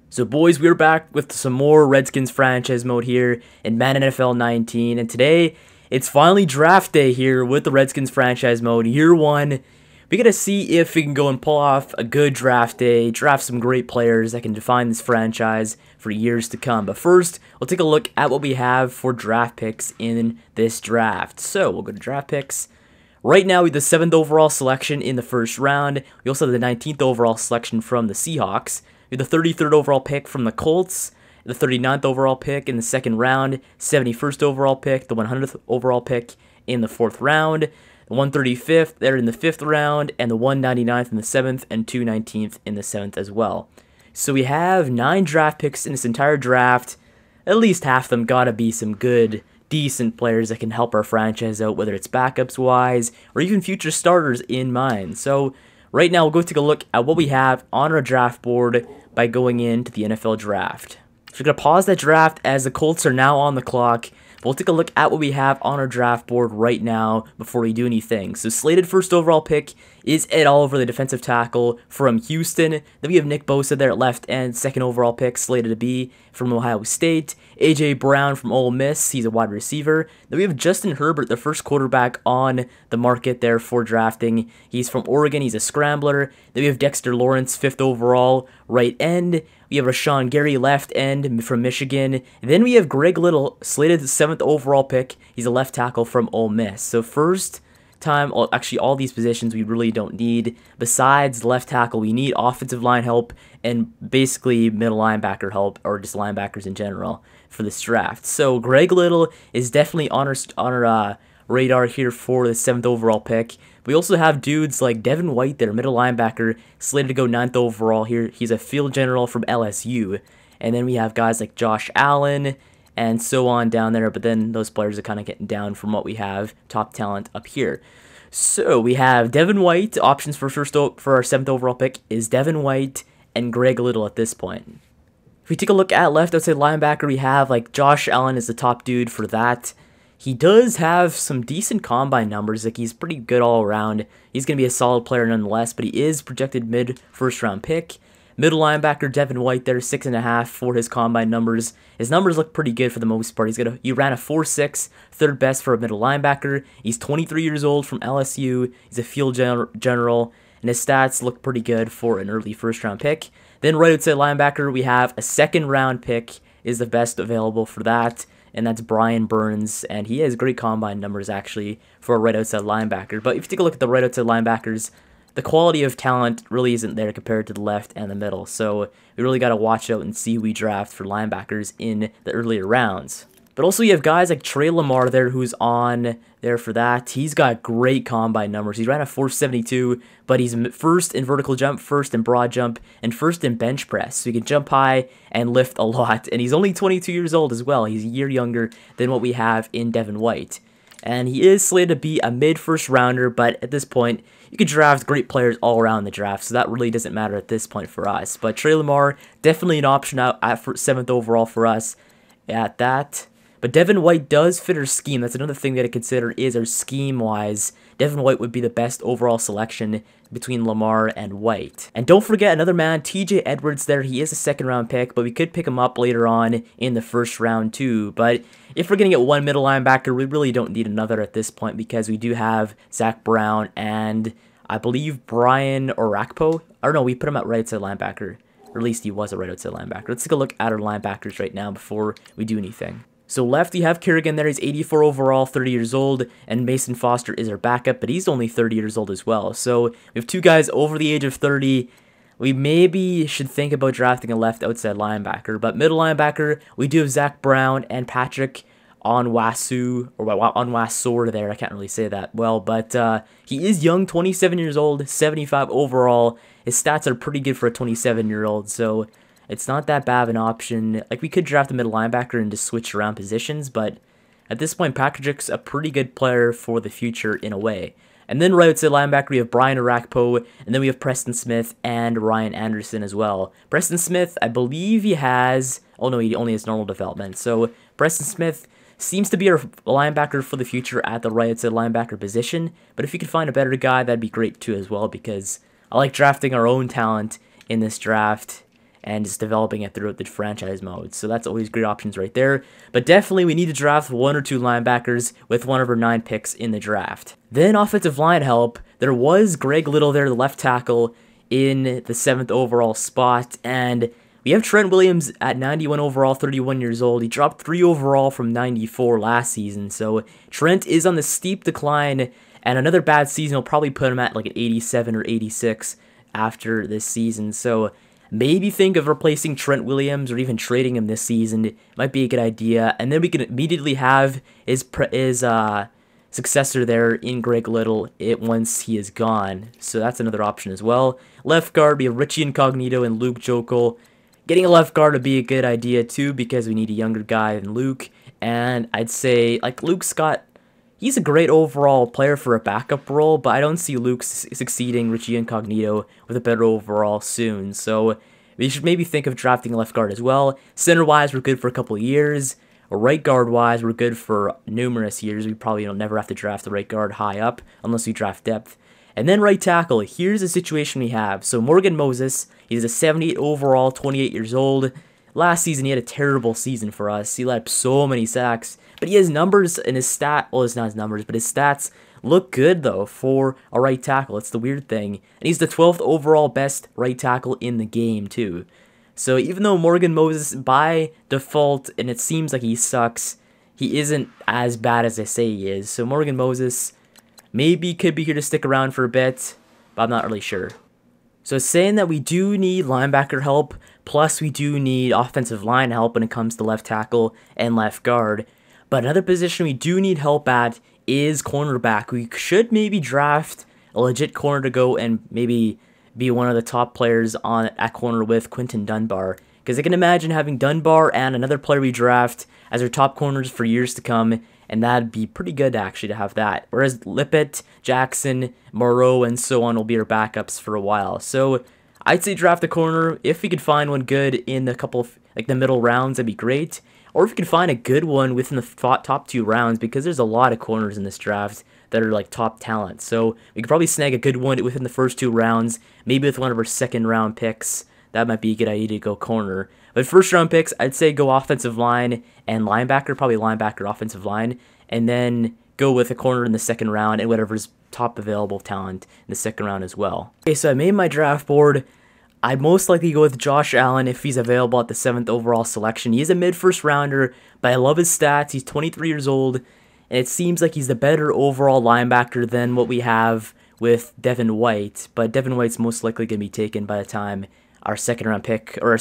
So boys, we're back with some more Redskins franchise mode here in Madden NFL 19, and today it's finally draft day here with the Redskins franchise mode, year one. We gotta see if we can go and pull off a good draft day, draft some great players that can define this franchise for years to come. But first, we'll take a look at what we have for draft picks in this draft. So we'll go to draft picks. Right now, we have the 7th overall selection in the first round. We also have the 19th overall selection from the Seahawks. We have the 33rd overall pick from the Colts, the 39th overall pick in the second round, 71st overall pick, the 100th overall pick in the 4th round, the 135th there in the 5th round, and the 199th in the 7th, and 219th in the 7th as well. So we have 9 draft picks in this entire draft. At least half of them gotta be some good, decent players that can help our franchise out, whether it's backups-wise or even future starters in mind. So right now, we'll go take a look at what we have on our draft board by going into the NFL draft. So we're going to pause that draft as the Colts are now on the clock. We'll take a look at what we have on our draft board right now before we do anything. So slated first overall pick is Ed Oliver, the defensive tackle from Houston. Then we have Nick Bosa there at left end, second overall pick slated to be from Ohio State. A.J. Brown from Ole Miss, he's a wide receiver. Then we have Justin Herbert, the first quarterback on the market there for drafting. He's from Oregon, he's a scrambler. Then we have Dexter Lawrence, 5th overall, right end. We have Rashawn Gary, left end from Michigan. And then we have Greg Little, slated 7th overall pick. He's a left tackle from Ole Miss. So first time, actually all these positions we really don't need. Besides left tackle, we need offensive line help and basically middle linebacker help, or just linebackers in general for this draft. So Greg Little is definitely on our radar here for the 7th overall pick. We also have dudes like Devin White there, middle linebacker, slated to go 9th overall here. He's a field general from LSU. And then we have guys like Josh Allen and so on down there, but then those players are kind of getting down from what we have, top talent up here. So we have Devin White, options for our 7th overall pick is Devin White and Greg Little at this point. If we take a look at left outside linebacker, we have like Josh Allen is the top dude for that. He does have some decent combine numbers, like he's pretty good all around. He's going to be a solid player nonetheless, but he is projected mid-first round pick. Middle linebacker Devin White there, 6.5 for his combine numbers. His numbers look pretty good for the most part. He ran a 4.6, third best for a middle linebacker. He's 23 years old from LSU. He's a field general, and his stats look pretty good for an early first round pick. Then right outside linebacker, we have a 2nd round pick is the best available for that, and that's Brian Burns, and he has great combine numbers actually for a right outside linebacker. But if you take a look at the right outside linebackers, the quality of talent really isn't there compared to the left and the middle, so we really got to watch out and see who we draft for linebackers in the earlier rounds. But also you have guys like Trey Lamar there who's on there for that. He's got great combine numbers. He ran a 4.72, but he's first in vertical jump, first in broad jump, and first in bench press. So he can jump high and lift a lot, and he's only 22 years old as well. He's a year younger than what we have in Devin White. And he is slated to be a mid-first rounder, but at this point, you could draft great players all around the draft, so that really doesn't matter at this point for us. But Trey Lamar, definitely an option out at 7th overall for us at that. But Devin White does fit our scheme. That's another thing we got to consider is our scheme-wise. Devin White would be the best overall selection between Lamar and White. And don't forget another man, TJ Edwards there. He is a 2nd round pick, but we could pick him up later on in the 1st round too. But if we're going to get one middle linebacker, we really don't need another at this point because we do have Zach Brown and I believe Brian Orakpo. Or no, we put him at right outside linebacker. Or at least he was a right outside linebacker. Let's take a look at our linebackers right now before we do anything. So left, we have Kerrigan there. He's 84 overall, 30 years old, and Mason Foster is our backup, but he's only 30 years old as well. So we have 2 guys over the age of 30. We maybe should think about drafting a left outside linebacker, but middle linebacker, we do have Zach Brown and Patrick Onwuasor there. I can't really say that well, but he is young, 27 years old, 75 overall. His stats are pretty good for a 27-year-old, so it's not that bad of an option. Like, we could draft a middle linebacker and just switch around positions, but at this point, Patrick's a pretty good player for the future in a way. And then right outside linebacker, we have Brian Orakpo, and then we have Preston Smith and Ryan Anderson as well. Preston Smith, I believe he has... Oh no, he only has normal development. So Preston Smith seems to be our linebacker for the future at the right outside linebacker position, but if you could find a better guy, that'd be great too as well, because I like drafting our own talent in this draft. and just developing it throughout the franchise mode. So that's always great options right there. But definitely we need to draft 1 or 2 linebackers with one of our 9 picks in the draft. Then offensive line help. There was Greg Little there, the left tackle, in the 7th overall spot, and we have Trent Williams at 91 overall, 31 years old. He dropped 3 overall from 94 last season, so Trent is on the steep decline, and another bad season will probably put him at like an 87 or 86 after this season. So maybe think of replacing Trent Williams or even trading him this season. Might be a good idea, and then we can immediately have his successor there in Greg Little once he is gone. So that's another option as well. Left guard, we have Richie Incognito and Luke Jokel. Getting a left guard would be a good idea too, because we need a younger guy than Luke. And I'd say, like, he's a great overall player for a backup role, but I don't see Luke succeeding Richie Incognito with a better overall soon. So we should maybe think of drafting a left guard as well. Center-wise, we're good for a couple of years. Right guard-wise, we're good for numerous years. We probably never have to draft the right guard high up unless we draft depth. And then right tackle, here's the situation we have. So Morgan Moses, he's a 78 overall, 28 years old. Last season, he had a terrible season for us. He let up so many sacks. But he has numbers in his well, it's not his numbers, but his stats look good, though, for a right tackle. It's the weird thing. And he's the 12th overall best right tackle in the game, too. So even though Morgan Moses, by default, and it seems like he sucks, he isn't as bad as they say he is. So Morgan Moses maybe could be here to stick around for a bit, but I'm not really sure. So saying that we do need linebacker help, plus we do need offensive line help when it comes to left tackle and left guard. But another position we do need help at is cornerback. We should maybe draft a legit corner to go and maybe be one of the top players at corner with Quinton Dunbar. Because I can imagine having Dunbar and another player we draft as our top corners for years to come, and that'd be pretty good actually to have that. Whereas Lippett, Jackson, Moreau, and so on will be our backups for a while. So I'd say draft a corner. If we could find one good in a couple of, like, the middle rounds, that'd be great. Or if we could find a good one within the top 2 rounds, because there's a lot of corners in this draft that are like top talent. So we could probably snag a good one within the first 2 rounds, maybe with one of our 2nd round picks. That might be a good idea to go corner. But first round picks, I'd say go offensive line and linebacker, probably linebacker, offensive line, and then go with a corner in the 2nd round and whatever's top available talent in the 2nd round as well. Okay, so I made my draft board. I'd most likely go with Josh Allen if he's available at the 7th overall selection. He is a mid-first rounder, but I love his stats. He's 23 years old, and it seems like he's the better overall linebacker than what we have with Devin White. But Devin White's most likely going to be taken by the time our 2nd round pick, or our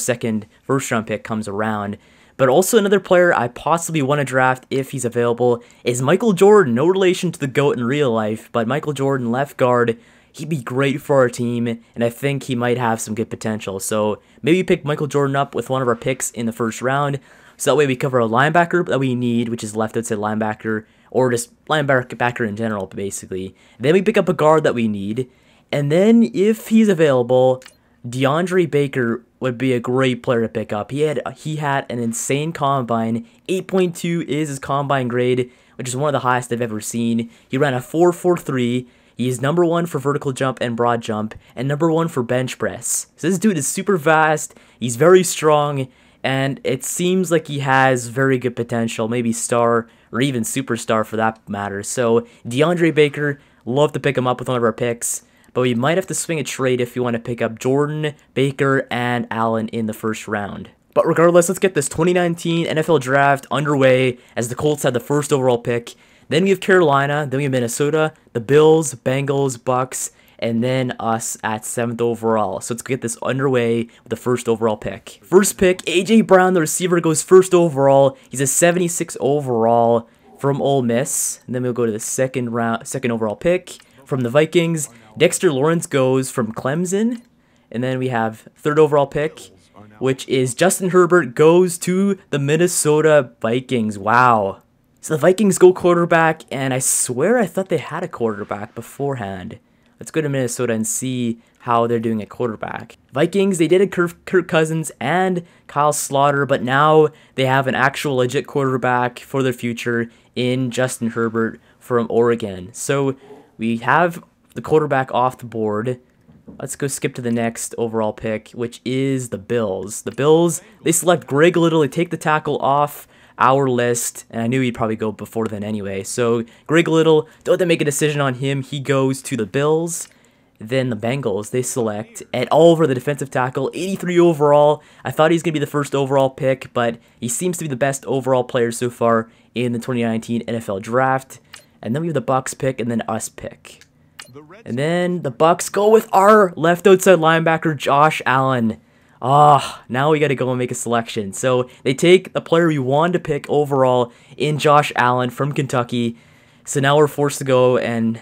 first round pick comes around. But also another player I possibly want to draft if he's available is Michael Jordan. No relation to the GOAT in real life, but Michael Jordan, left guard. He'd be great for our team, and I think he might have some good potential. So maybe pick Michael Jordan up with one of our picks in the 1st round. So that way we cover a linebacker that we need, which is left outside linebacker, or just linebacker in general, basically. Then we pick up a guard that we need. And then if he's available, DeAndre Baker would be a great player to pick up. He had an insane combine. 8.2 is his combine grade, which is one of the highest I've ever seen. He ran a 4.43. He is number 1 for vertical jump and broad jump, and number 1 for bench press. So this dude is super fast, he's very strong, and it seems like he has very good potential, maybe star, or even superstar for that matter. So DeAndre Baker, love to pick him up with one of our picks, but we might have to swing a trade if you want to pick up Jordan, Baker, and Allen in the 1st round. But regardless, let's get this 2019 NFL Draft underway as the Colts had the 1st overall pick. Then we have Carolina, then we have Minnesota, the Bills, Bengals, Bucks, and then us at 7th overall. So let's get this underway with the 1st overall pick. First pick, A.J. Brown, the receiver, goes 1st overall. He's a 76 overall from Ole Miss. And then we'll go to the 2nd overall pick from the Vikings. Dexter Lawrence goes from Clemson. And then we have 3rd overall pick, which is Justin Herbert goes to the Minnesota Vikings. Wow. So the Vikings go quarterback, and I swear I thought they had a quarterback beforehand. Let's go to Minnesota and see how they're doing at quarterback. Vikings, they did a Kirk Cousins and Kyle Slaughter, but now they have an actual legit quarterback for their future in Justin Herbert from Oregon. So we have the quarterback off the board. Let's go skip to the next overall pick, which is the Bills. The Bills, they select Greg Little. They take the tackle off our list, and I knew he'd probably go before then anyway. So Greg Little, don't have to make a decision on him. He goes to the Bills. Then the Bengals, they select Ed Oliver, the defensive tackle, 83 overall. I thought he was going to be the first overall pick, but he seems to be the best overall player so far in the 2019 NFL Draft. And then we have the Bucs pick, and then us pick. And then the Bucs go with our left outside linebacker, Josh Allen. Now we got to go and make a selection. So they take the player we wanted to pick overall in Josh Allen from Kentucky. So now we're forced to go and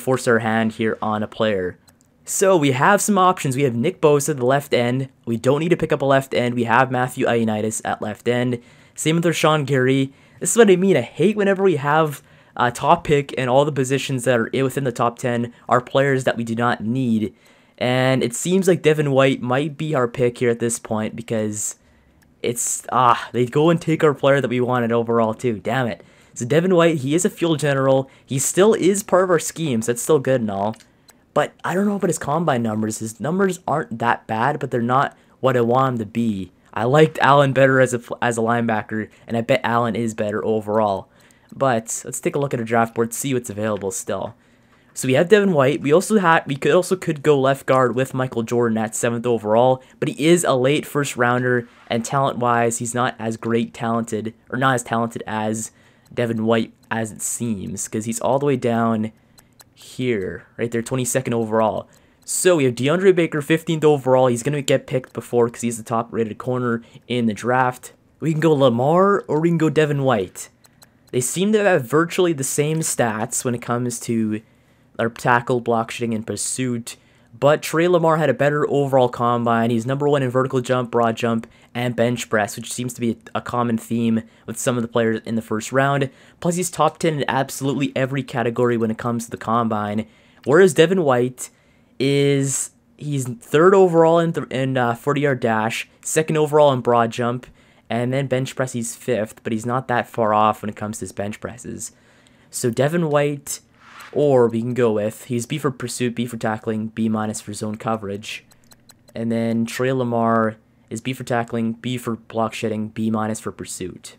force our hand here on a player. So we have some options. We have Nick Bosa, the left end. We don't need to pick up a left end. We have Matthew Ioannidis at left end. Same with Rashawn Gary. This is what I mean. I hate whenever we have a top pick and all the positions that are within the top 10 are players that we do not need. And it seems like Devin White might be our pick here at this point because it's, they go and take our player that we wanted overall too. Damn it. So Devin White, he is a field general. He still is part of our schemes. That's still good and all. But I don't know about his combine numbers. His numbers aren't that bad, but they're not what I want him to be. I liked Allen better as a linebacker, and I bet Allen is better overall. But let's take a look at our draft board, see what's available still. So we have Devin White. We could go left guard with Michael Jordan at 7th overall, but he is a late first rounder, and talent-wise, he's not as talented as Devin White as it seems, because he's all the way down here, right there, 22nd overall. So we have DeAndre Baker, 15th overall. He's going to get picked before because he's the top rated corner in the draft. We can go Lamar or we can go Devin White. They seem to have virtually the same stats when it comes to our tackle, block shedding, and pursuit. But Trey Lamar had a better overall combine. He's #1 in vertical jump, broad jump, and bench press, which seems to be a common theme with some of the players in the first round. Plus, he's top 10 in absolutely every category when it comes to the combine. Whereas Devin White he's 3rd overall in 40-yard dash, 2nd overall in broad jump, and then bench press he's 5th, but he's not that far off when it comes to his bench presses. So Devin White, or we can go with, he's B for pursuit, B for tackling, B- for zone coverage. And then Trey Lamar is B for tackling, B for block shedding, B- for pursuit.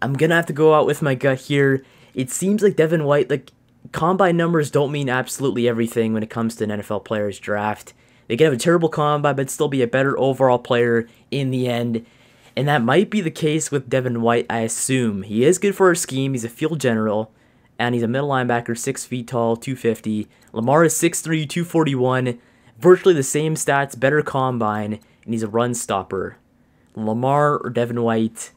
I'm going to have to go out with my gut here. It seems like Devin White, like, combine numbers don't mean absolutely everything when it comes to an NFL player's draft. They can have a terrible combine, but still be a better overall player in the end. And that might be the case with Devin White, I assume. He is good for our scheme. He's a field general. And he's a middle linebacker, 6 feet tall, 250. Lamar is 6'3", 241. Virtually the same stats, better combine. And he's a run stopper. Lamar or Devin White?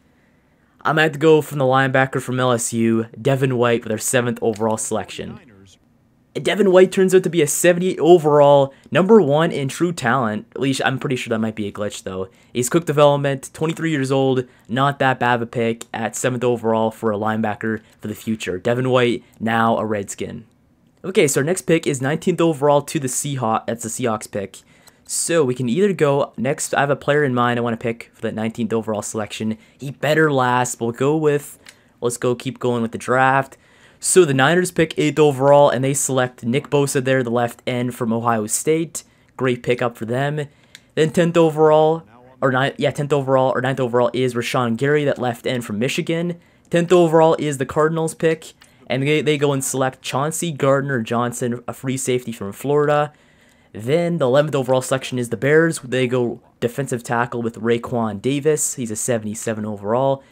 I'm going to have to go from the linebacker from LSU, Devin White, with our 7th overall selection. And Devin White turns out to be a 78 overall, #1 in true talent. At least I'm pretty sure that might be a glitch, though. He's quick development, 23 years old, not that bad of a pick at 7th overall for a linebacker for the future. Devin White, now a Redskin. Okay, so our next pick is 19th overall to the Seahawks. That's the Seahawks pick. So we can either go next. I have a player in mind I want to pick for that 19th overall selection. He better last. Let's keep going with the draft. So the Niners pick 8th overall, and they select Nick Bosa there, the left end from Ohio State. Great pickup for them. Then 10th overall, or 9th overall is Rashawn Gary, that left end from Michigan. 10th overall is the Cardinals pick, and they go and select Chauncey Gardner-Johnson, a free safety from Florida. Then the 11th overall selection is the Bears. They go defensive tackle with Raekwon Davis. He's a 77 overall.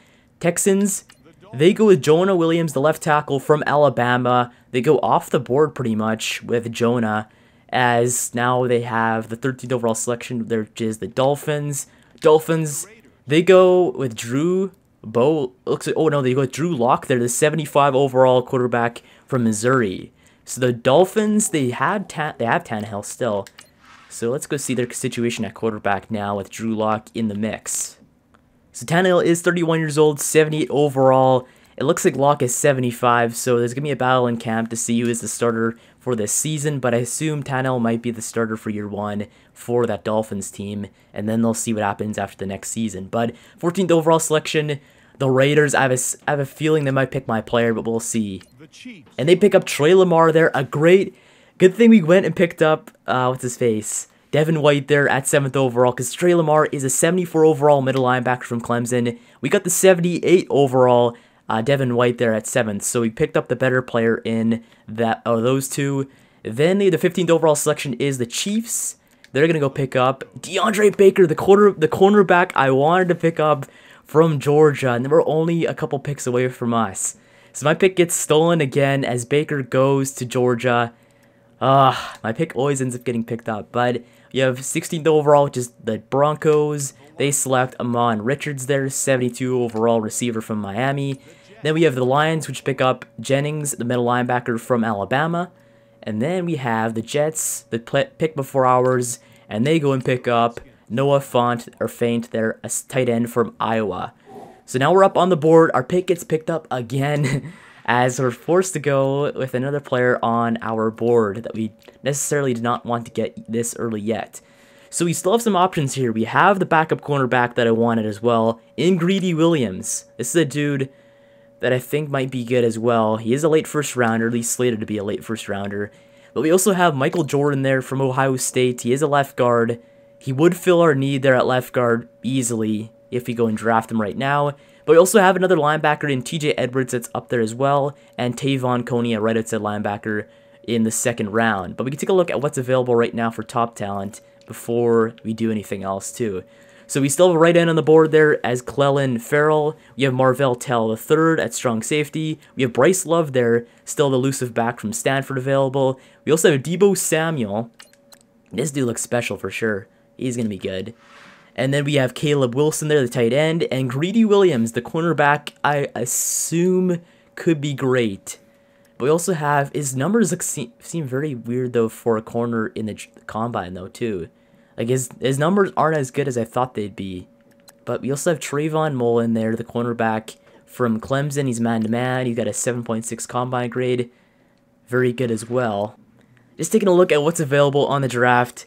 Texans, they go with Jonah Williams, the left tackle from Alabama. They go off the board pretty much with Jonah, as now they have the 13th overall selection, which is the Dolphins. They go with Drew Lock there, the 75 overall quarterback from Missouri. So the Dolphins, they have Tannehill still. So let's go see their situation at quarterback now with Drew Lock in the mix. So Tannehill is 31 years old, 78 overall. It looks like Lock is 75, so there's going to be a battle in camp to see who is the starter for this season, but I assume Tannehill might be the starter for year 1 for that Dolphins team, and then they'll see what happens after the next season. But 14th overall selection, the Raiders, I have a feeling they might pick my player, but we'll see. And they pick up Trey Lamar there, a great Good thing we went and picked up, what's his face? Devin White there at 7th overall, because Trey Lamar is a 74 overall middle linebacker from Clemson. We got the 78 overall Devin White there at 7th, so we picked up the better player in that those two. Then the 15th overall selection is the Chiefs. They're gonna go pick up DeAndre Baker, the cornerback I wanted to pick up from Georgia, and they were only a couple picks away from us. So my pick gets stolen again as Baker goes to Georgia. My pick always ends up getting picked up, but you have 16th overall, which is the Broncos. They select Amon Richards there, 72 overall receiver from Miami. Then we have the Lions, which pick up Jennings, the middle linebacker from Alabama. And then we have the Jets, the pick before ours, and they go and pick up Noah Fant there, a tight end from Iowa. So now we're up on the board. Our pick gets picked up again as we're forced to go with another player on our board that we necessarily did not want to get this early yet. So we still have some options here. We have the backup cornerback that I wanted as well, in Greedy Williams. This is a dude that I think might be good as well. He is a late first rounder, at least slated to be a late first rounder. But we also have Michael Jordan there from Ohio State. He is a left guard. He would fill our need there at left guard easily if we go and draft him right now. But we also have another linebacker in TJ Edwards that's up there as well, and Tavon Coney, a right outside linebacker, in the 2nd round. But we can take a look at what's available right now for top talent before we do anything else too. So we still have a right end on the board there as Clelin Ferrell. We have Marvell Tell III at strong safety. We have Bryce Love there, still the elusive back from Stanford available. We also have Deebo Samuel. This dude looks special for sure. He's going to be good. And then we have Caleb Wilson there, the tight end, and Greedy Williams, the cornerback, I assume could be great. But we also have, his numbers seem very weird, though, for a corner in the combine, though, too. Like, his numbers aren't as good as I thought they'd be. But we also have Trayvon Mullen there, the cornerback from Clemson. He's man-to-man. He's got a 7.6 combine grade. Very good as well. Just taking a look at what's available on the draft.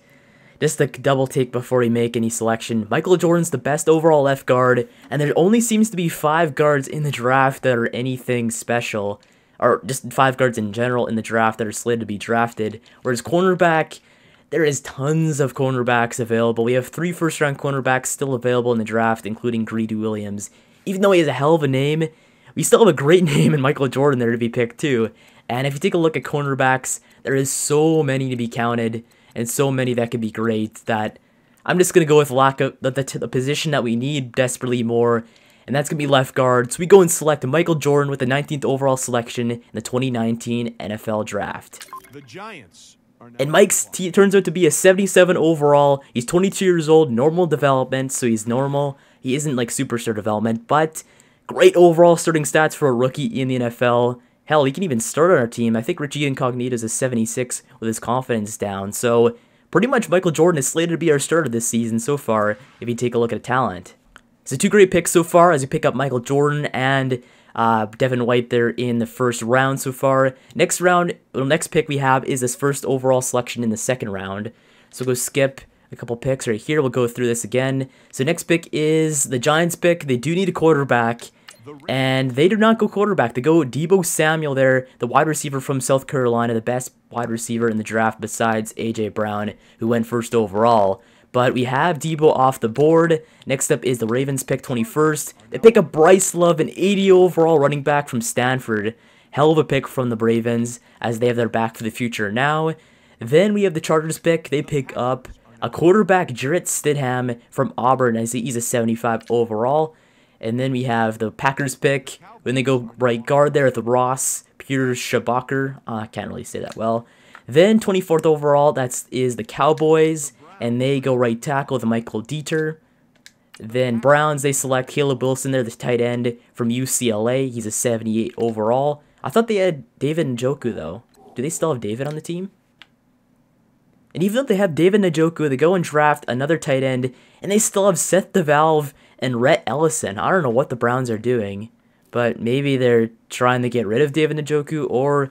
Just a double take before we make any selection. Michael Jordan's the best overall left guard, and there only seems to be 5 guards in the draft that are anything special, or just 5 guards in general in the draft that are slated to be drafted. Whereas cornerback, there is tons of cornerbacks available. We have 3 first-round cornerbacks still available in the draft, including Greedy Williams. Even though he has a hell of a name, we still have a great name in Michael Jordan there to be picked too. And if you take a look at cornerbacks, there is so many to be counted, and so many that could be great, that I'm just going to go with the position that we need desperately more, and that's going to be left guard. So we go and select Michael Jordan with the 19th overall selection in the 2019 NFL Draft. The Giants are now and Mike's turns out to be a 77 overall. He's 22 years old, normal development, so he's normal. He isn't like superstar development, but great overall starting stats for a rookie in the NFL. Hell, he can even start on our team. I think Richie Incognito is a 76 with his confidence down. So pretty much Michael Jordan is slated to be our starter this season so far if you take a look at talent. So 2 great picks so far as you pick up Michael Jordan and Devin White there in the 1st round so far. Next pick we have is this 1st overall selection in the 2nd round. So go skip a couple picks right here. We'll go through this again. So next pick is the Giants pick. They do need a quarterback. And they do not go quarterback. They go Deebo Samuel there, the wide receiver from South Carolina, the best wide receiver in the draft besides A.J. Brown, who went 1st overall. But we have Deebo off the board. Next up is the Ravens pick 21st. They pick up Bryce Love, an 80 overall running back from Stanford. Hell of a pick from the Ravens, as they have their back for the future now. Then we have the Chargers pick. They pick up a quarterback, Jarrett Stidham from Auburn, as he's a 75 overall. And then we have the Packers pick when they go right guard there with Ross Peter Shabacher. I can't really say that well. Then 24th overall, that is the Cowboys, and they go right tackle with Michael Dieter. Then Browns, they select Caleb Wilson there, the tight end from UCLA. He's a 78 overall. I thought they had David Njoku though. Do they still have David on the team? And even though they have David Njoku, they go and draft another tight end, and they still have Seth DeValve and Rhett Ellison. I don't know what the Browns are doing, but maybe they're trying to get rid of David Njoku, or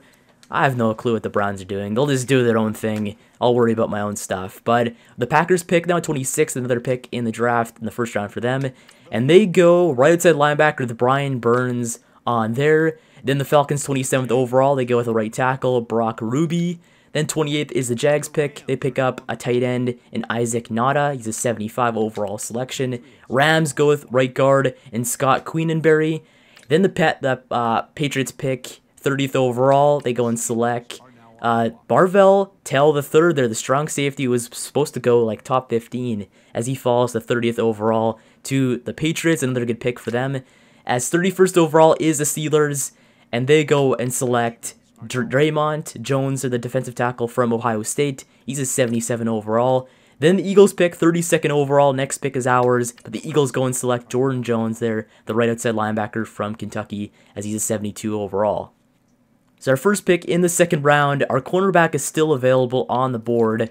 I have no clue what the Browns are doing. They'll just do their own thing. I'll worry about my own stuff. But the Packers pick now 26th, another pick in the draft in the 1st round for them, and they go right outside linebacker with Brian Burns on there. Then the Falcons 27th overall, they go with a right tackle, Brock Ruby. Then 28th is the Jags pick. They pick up a tight end in Isaac Nada. He's a 75 overall selection. Rams go with right guard and Scott Queenanberry. Then the Patriots pick 30th overall. They go and select Barvell Tell the third. They're the strong safety who was supposed to go like top 15 as he falls to 30th overall to the Patriots. Another good pick for them. As 31st overall is the Steelers, and they go and select Draymond Jones, or the defensive tackle from Ohio State. He's a 77 overall. Then the Eagles pick 32nd overall. Next pick is ours, but the Eagles go and select Jordan Jones there, the right outside linebacker from Kentucky, as he's a 72 overall. So our first pick in the second round, our cornerback is still available on the board.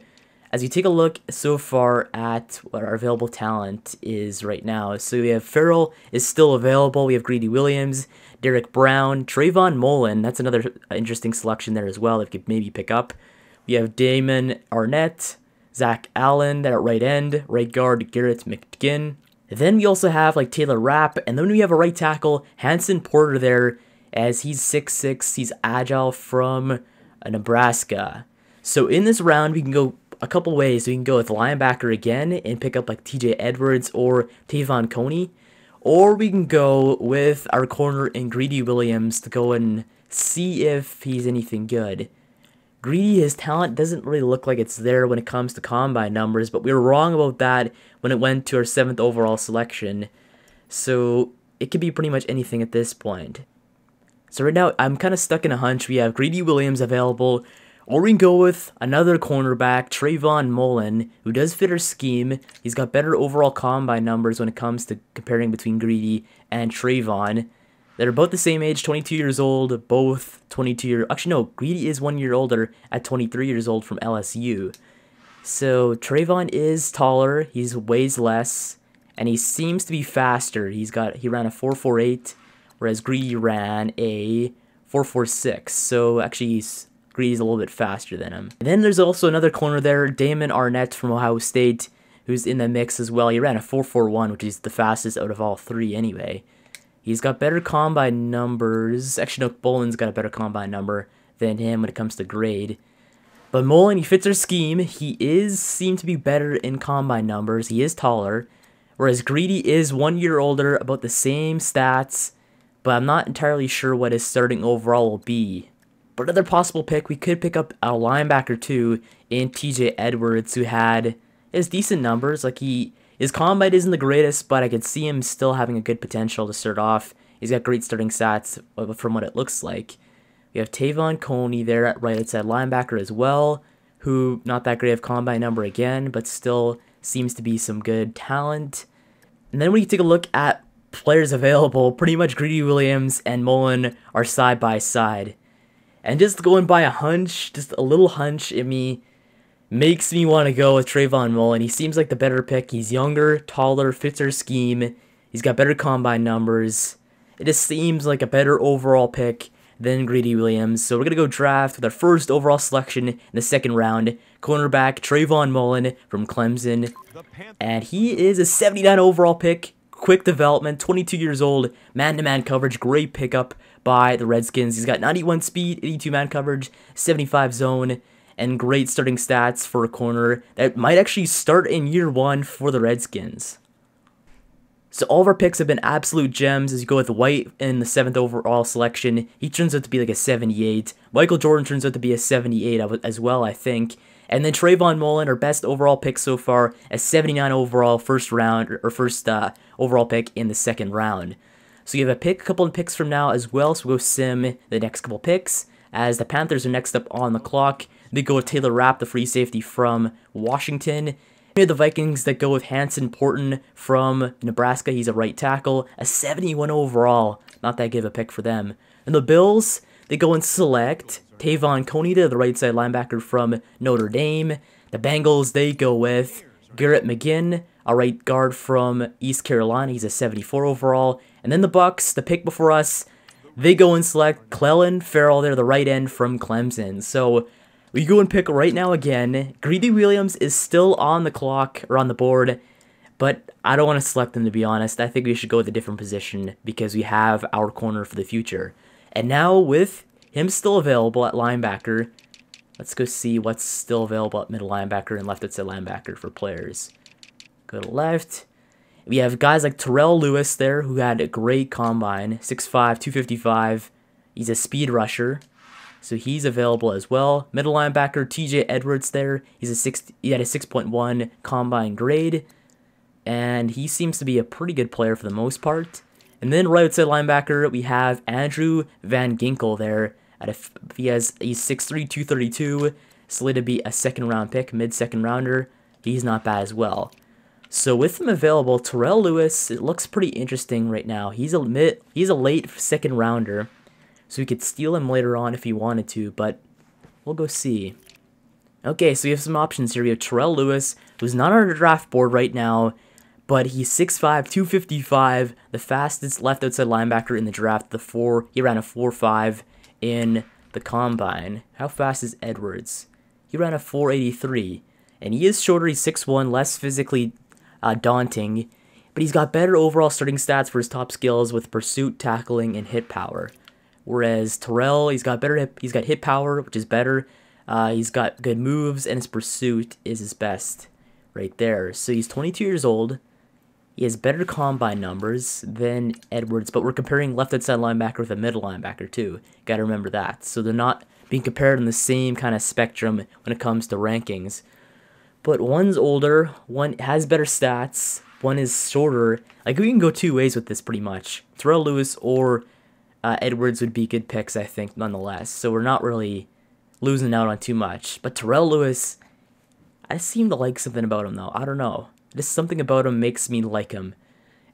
As you take a look so far at what our available talent is right now. So we have Farrell is still available. We have Greedy Williams, Derek Brown, Trayvon Mullen. That's another interesting selection there as well that we could maybe pick up. We have Damon Arnett, Zach Allen at right end, right guard Garrett McGinn. Then we also have like Taylor Rapp, and then we have a right tackle, Hanson Porter there, as he's 6'6", he's agile from Nebraska. So in this round, we can go a couple ways. We can go with linebacker again and pick up like TJ Edwards or Tavon Coney. Or we can go with our corner in Greedy Williams to go and see if he's anything good. Greedy, his talent doesn't really look like it's there when it comes to combine numbers, but we were wrong about that when it went to our 7th overall selection. So it could be pretty much anything at this point. So right now, I'm kind of stuck in a hunch. We have Greedy Williams available, or we can go with another cornerback, Trayvon Mullen, who does fit our scheme. He's got better overall combine numbers when it comes to comparing between Greedy and Trayvon. They're both the same age, 22 years old, both 22 actually no, Greedy is 1 year older at 23 years old from LSU. So Trayvon is taller, he weighs less, and he seems to be faster. He ran a 4.48, whereas Greedy ran a 4.46. So actually Greedy's a little bit faster than him. And then there's also another corner there, Damon Arnett from Ohio State, who's in the mix as well. He ran a 4.41, which is the fastest out of all three anyway. He's got better combine numbers. Actually, no, Bolin's got a better combine number than him when it comes to grade. But Mullen, he fits our scheme. He seemed to be better in combine numbers. He is taller. Whereas Greedy is 1 year older, about the same stats. But I'm not entirely sure what his starting overall will be. But another possible pick, we could pick up a linebacker too in TJ Edwards, who had his decent numbers. Like his combine isn't the greatest, but I could see him still having a good potential to start off. He's got great starting stats from what it looks like. We have Tavon Coney there at right outside linebacker as well, who not that great of combine number again, but still seems to be some good talent. And then when you take a look at players available, pretty much Greedy Williams and Mullen are side by side. And just going by a hunch, just a little hunch in me, makes me want to go with Trayvon Mullen. He seems like the better pick. He's younger, taller, fits our scheme. He's got better combine numbers. It just seems like a better overall pick than Greedy Williams. So we're going to go draft with our first overall selection in the second round. Cornerback Trayvon Mullen from Clemson. And he is a 79 overall pick. Quick development, 22 years old. Man-to-man coverage, great pickup by the Redskins. He's got 91 speed, 82 man coverage, 75 zone, and great starting stats for a corner that might actually start in year one for the Redskins. So all of our picks have been absolute gems. As you go with White in the 7th overall selection, he turns out to be like a 78. Michael Jordan turns out to be a 78 as well, I think. And then Trayvon Mullen, our best overall pick so far, a 79 overall first overall pick in the second round. So you have a couple of picks from now as well. So we'll go sim the next couple picks. As the Panthers are next up on the clock, they go with Taylor Rapp, the free safety from Washington. We have the Vikings that go with Hanson Porton from Nebraska. He's a right tackle, a 71 overall. Not that good of a pick for them. And the Bills, they go and select Tavon Coney, the right side linebacker from Notre Dame. The Bengals, they go with Garrett McGinn, a right guard from East Carolina. He's a 74 overall. And then the Bucks, the pick before us, they go and select Clelin Ferrell. They're the right end from Clemson. So we go and pick right now again. Greedy Williams is still on the clock, or on the board, but I don't want to select him, to be honest. I think we should go with a different position because we have our corner for the future. And now with him still available at linebacker, Let's go see what's still available at middle linebacker and left outside linebacker for players. Go to left. We have guys like Terrell Owens there, who had a great combine. 6'5", 255. He's a speed rusher, so he's available as well. Middle linebacker TJ Edwards there. He had a 6.1 combine grade, and he seems to be a pretty good player for the most part. And then right outside linebacker, we have Andrew Van Ginkel there. He's 6'3", 232, slated to be a second-round pick, mid-second rounder. He's not bad as well. So with him available, Terrell Owens, it looks pretty interesting right now. He's a late second rounder, so we could steal him later on if he wanted to, but we'll go see. Okay, so we have some options here. We have Terrell Owens, who's not on our draft board right now, but he's 6'5", 255, the fastest left outside linebacker in the draft. He ran a 4.5 in the combine. How fast is Edwards? He ran a 4.83, and he is shorter. He's 6'1", less physically daunting, but he's got better overall starting stats for his top skills with pursuit, tackling, and hit power. Whereas Terrell, he's got hit power, which is better. He's got good moves, and his pursuit is his best right there. So he's 22 years old. He has better combine numbers than Edwards, but we're comparing left outside linebacker with a middle linebacker too. Gotta remember that. So they're not being compared on the same kind of spectrum when it comes to rankings. But one's older, one has better stats, one is shorter. Like, we can go two ways with this pretty much. Terrell Owens or Edwards would be good picks, I think, nonetheless. So we're not really losing out on too much. But Terrell Owens, I seem to like something about him, though. I don't know. Just something about him makes me like him.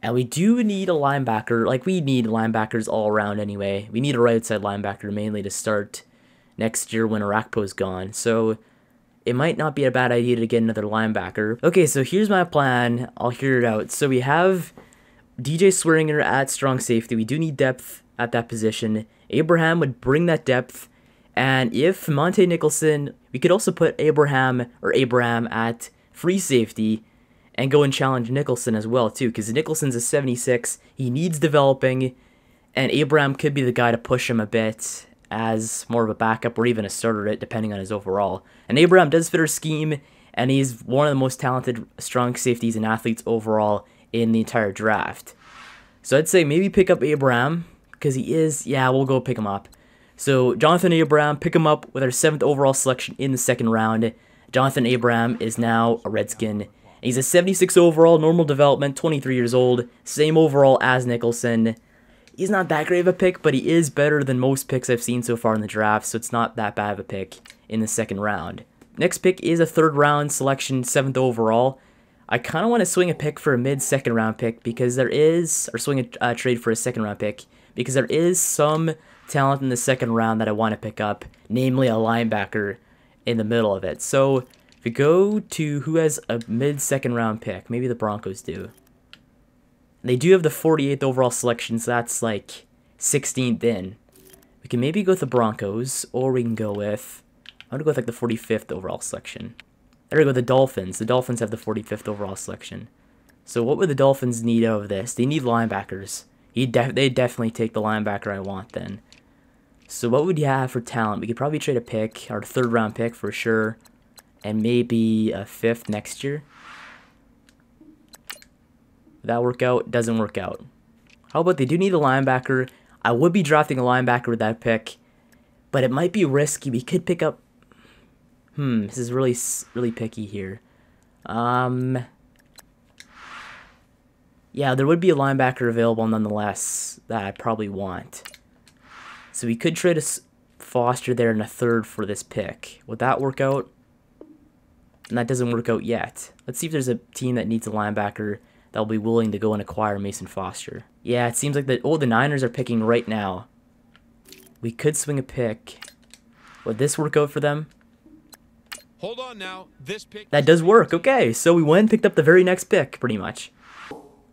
And we do need a linebacker. Like, we need linebackers all around anyway. We need a right side linebacker mainly to start next year when Arakpo's gone. So it might not be a bad idea to get another linebacker. Okay, so here's my plan. I'll hear it out. So we have DJ Swearinger at strong safety. We do need depth at that position. Abraham would bring that depth. And if Monte Nicholson, we could also put Abraham at free safety and go and challenge Nicholson as well, too, because Nicholson's a 76. He needs developing, and Abraham could be the guy to push him a bit as more of a backup or even a starter, depending on his overall. And Abraham does fit our scheme, and he's one of the most talented strong safeties and athletes overall in the entire draft. So I'd say maybe pick up Abraham, because he is, yeah, we'll go pick him up. So Jonathan Abraham, pick him up with our 7th overall selection in the second round. Jonathan Abraham is now a Redskin. He's a 76 overall, normal development, 23 years old, same overall as Nicholson. He's not that great of a pick, but he is better than most picks I've seen so far in the draft, so it's not that bad of a pick in the second round. Next pick is a 3rd round selection, 7th overall. I kind of want to swing a pick for a mid-second round pick because there is, or swing a trade for a 2nd round pick, because there is some talent in the 2nd round that I want to pick up, namely a linebacker in the middle of it. So if we go to who has a mid-second round pick, maybe the Broncos do. They do have the 48th overall selection, so that's like 16th in. We can maybe go with the Broncos, or we can go with, I'm going to go with like the 45th overall selection. There we go, the Dolphins. The Dolphins have the 45th overall selection. So what would the Dolphins need out of this? They need linebackers. They definitely take the linebacker I want then. So what would you have for talent? We could probably trade a pick, our 3rd round pick for sure, and maybe a 5th next year. Would that work out? Doesn't work out. How about they do need a linebacker? I would be drafting a linebacker with that pick, but it might be risky. We could pick up... this is really picky here. Yeah, there would be a linebacker available nonetheless that I probably want. So we could trade a Foster there in a 3rd for this pick. Would that work out? And that doesn't work out yet. Let's see if there's a team that needs a linebacker that will be willing to go and acquire Mason Foster. Yeah, it seems like the Niners are picking right now. We could swing a pick. Would this work out for them? Hold on now. This pick that does work. Okay, so we went and picked up the very next pick, pretty much.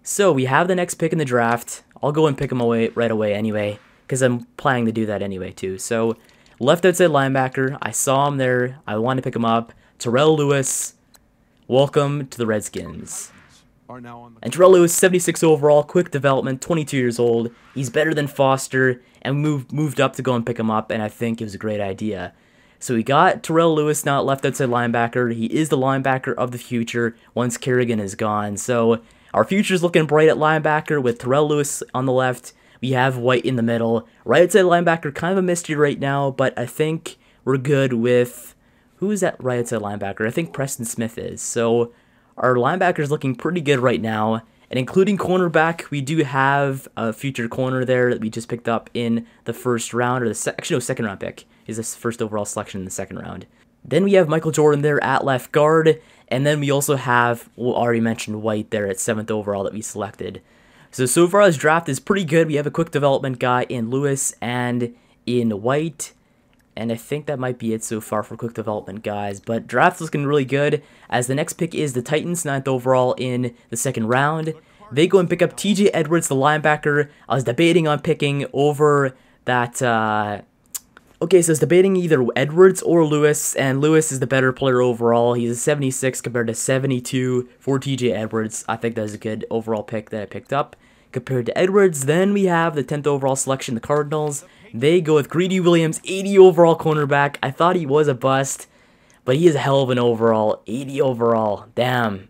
So we have the next pick in the draft. I'll go and pick him away right away anyway, because I'm planning to do that anyway too. So left outside linebacker. I saw him there. I want to pick him up. Terrell Owens. Welcome to the Redskins. And Terrell Owens, 76 overall, quick development, 22 years old. He's better than Foster, and moved up to go and pick him up, and I think it was a great idea. So we got Terrell Owens now at left outside linebacker. He is the linebacker of the future once Kerrigan is gone. So our future's looking bright at linebacker with Terrell Owens on the left. We have White in the middle. Right outside linebacker, kind of a mystery right now, but I think we're good with... Who is that right outside linebacker? I think Preston Smith is. So our linebacker's looking pretty good right now. And including cornerback, we do have a future corner there that we just picked up in the first round, or actually no, second round pick is this first overall selection in the second round. Then we have Michael Jordan there at left guard, and then we also have, well, already mentioned White there at 7th overall that we selected. So far this draft is pretty good. We have a quick development guy in Lewis and in White. And I think that might be it so far for quick development guys. But draft's looking really good, as the next pick is the Titans, 9th overall in the second round. They go and pick up TJ Edwards, the linebacker. I was debating on picking over that... Okay, so I was debating either Edwards or Lewis, and Lewis is the better player overall. He's a 76 compared to 72 for TJ Edwards. I think that's a good overall pick that I picked up compared to Edwards. Then we have the 10th overall selection, the Cardinals. They go with Greedy Williams, 80 overall cornerback. I thought he was a bust, but he is a hell of an overall. 80 overall. Damn.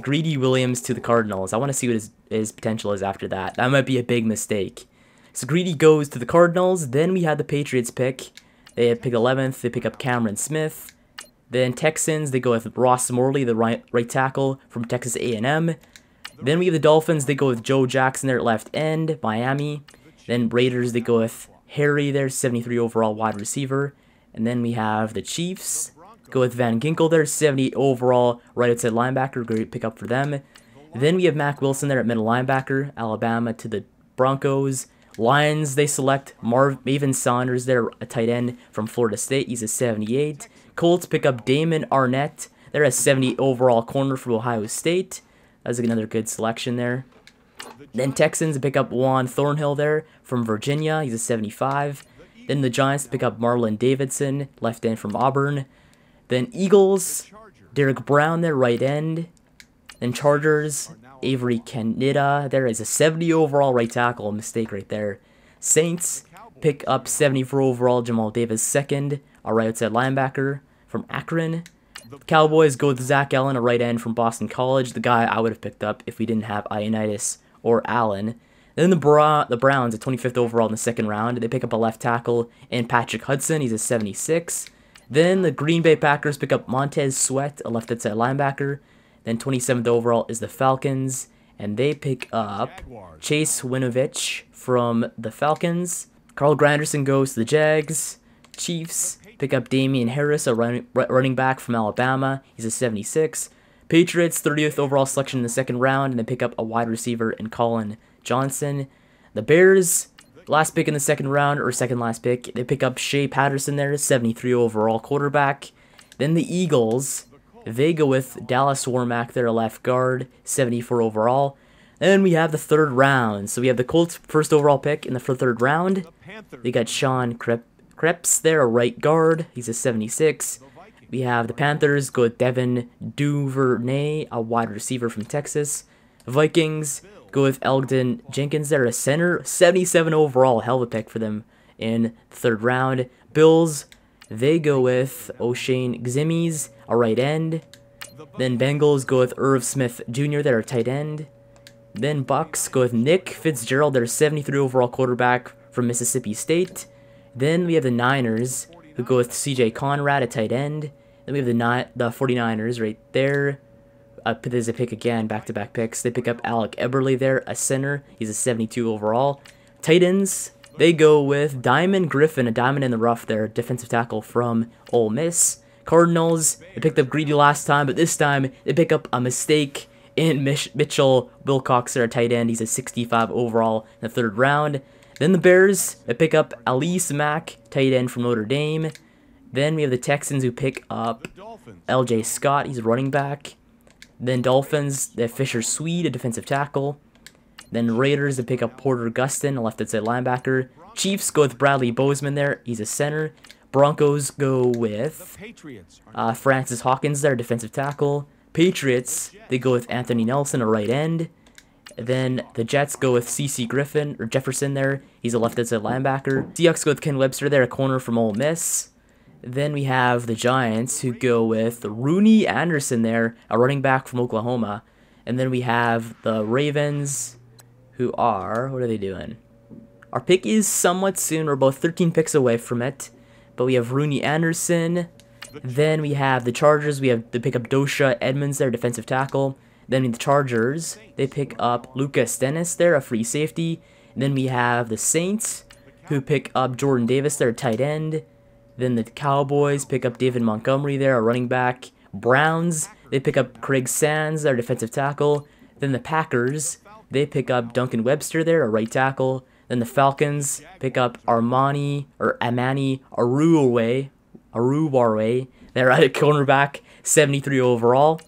Greedy Williams to the Cardinals. I want to see what his potential is after that. That might be a big mistake. So Greedy goes to the Cardinals. Then we had the Patriots pick. They pick 11th. They pick up Cameron Smith. Then Texans, they go with Ross Morley, the right tackle from Texas A&M. Then we have the Dolphins. They go with Joe Jackson there at left end, Miami. Then Raiders, they go with Harry there, 73 overall wide receiver. And then we have the Chiefs. Go with Van Ginkel there, 78 overall right outside linebacker. Great pickup for them. Then we have Mac Wilson there at middle linebacker. Alabama to the Broncos. Lions, they select Maven Saunders there, a tight end from Florida State. He's a 78. Colts pick up Damon Arnett. They're a 70 overall corner from Ohio State. That's another good selection there. Then Texans pick up Juan Thornhill there from Virginia. He's a 75. Then the Giants pick up Marlon Davidson, left end from Auburn. Then Eagles, Derek Brown there, right end. Then Chargers, Avery Canida. There is a 70 overall right tackle. A mistake right there. Saints pick up 74 overall Jamal Davis, second. A right outside linebacker from Akron. Cowboys go with Zach Allen, a right end from Boston College. The guy I would have picked up if we didn't have Ioannidis or Allen. Then the Browns, a 25th overall in the second round. They pick up a left tackle in Patrick Hudson. He's a 76. Then the Green Bay Packers pick up Montez Sweat, a left outside linebacker. Then 27th overall is the Falcons, and they pick up Chase Winovich from the Falcons. Carl Granderson goes to the Jags. Chiefs pick up Damian Harris, a running back from Alabama. He's a 76. Patriots, 30th overall selection in the second round, and they pick up a wide receiver in Colin Johnson. The Bears, last pick in the second round, or second last pick, they pick up Shea Patterson there, 73 overall quarterback. Then the Eagles, they go with Dallas Warmack, their left guard, 74 overall. Then we have the third round. So we have the Colts first overall pick in the third round. They got Sean Krebs there, a right guard. He's a 76. We have the Panthers go with Devin Duvernay, a wide receiver from Texas. Vikings go with Elgton Jenkins there, a center, 77 overall. Hell of a pick for them in the third round. Bills, they go with O'Shane Ximmies, a right end. Then Bengals go with Irv Smith Jr., their tight end. Then Bucks go with Nick Fitzgerald, their 73 overall quarterback from Mississippi State. Then we have the Niners, who go with CJ Conrad, a tight end. Then we have the 49ers right there. There's a pick again, back-to-back picks. They pick up Alec Eberle there, a center. He's a 72 overall. Titans, they go with Diamond Griffin, a diamond in the rough there, defensive tackle from Ole Miss. Cardinals, they picked up Greedy last time, but this time they pick up a mistake in Mitchell Wilcox, their tight end. He's a 65 overall in the third round. Then the Bears, they pick up Alice Mack, tight end from Notre Dame. Then we have the Texans who pick up LJ Scott, he's a running back. Then Dolphins, they have Fisher Swede, a defensive tackle. Then Raiders, they pick up Porter Gustin, a left outside linebacker. Chiefs go with Bradley Bozeman there, he's a center. Broncos go with Francis Hawkins there, defensive tackle. Patriots, they go with Anthony Nelson, a right end. Then the Jets go with C.C. Jefferson there. He's a left outside linebacker. Seahawks go with Ken Webster there, a corner from Ole Miss. Then we have the Giants, who go with Rooney Anderson there, a running back from Oklahoma. And then we have the Ravens, who are, what are they doing? Our pick is somewhat soon. We're about 13 picks away from it. But we have Rooney Anderson. Then we have the Chargers. They pick up Dosha Edmonds there, defensive tackle. Then the Chargers, they pick up Lucas Dennis there, a free safety. And then we have the Saints, who pick up Jordan Davis there, tight end. Then the Cowboys pick up David Montgomery there, a running back. Browns, they pick up Craig Sands, their defensive tackle. Then the Packers, they pick up Duncan Webster there, a right tackle. Then the Falcons pick up Amani Aruwarwe, they're at cornerback, 73 overall.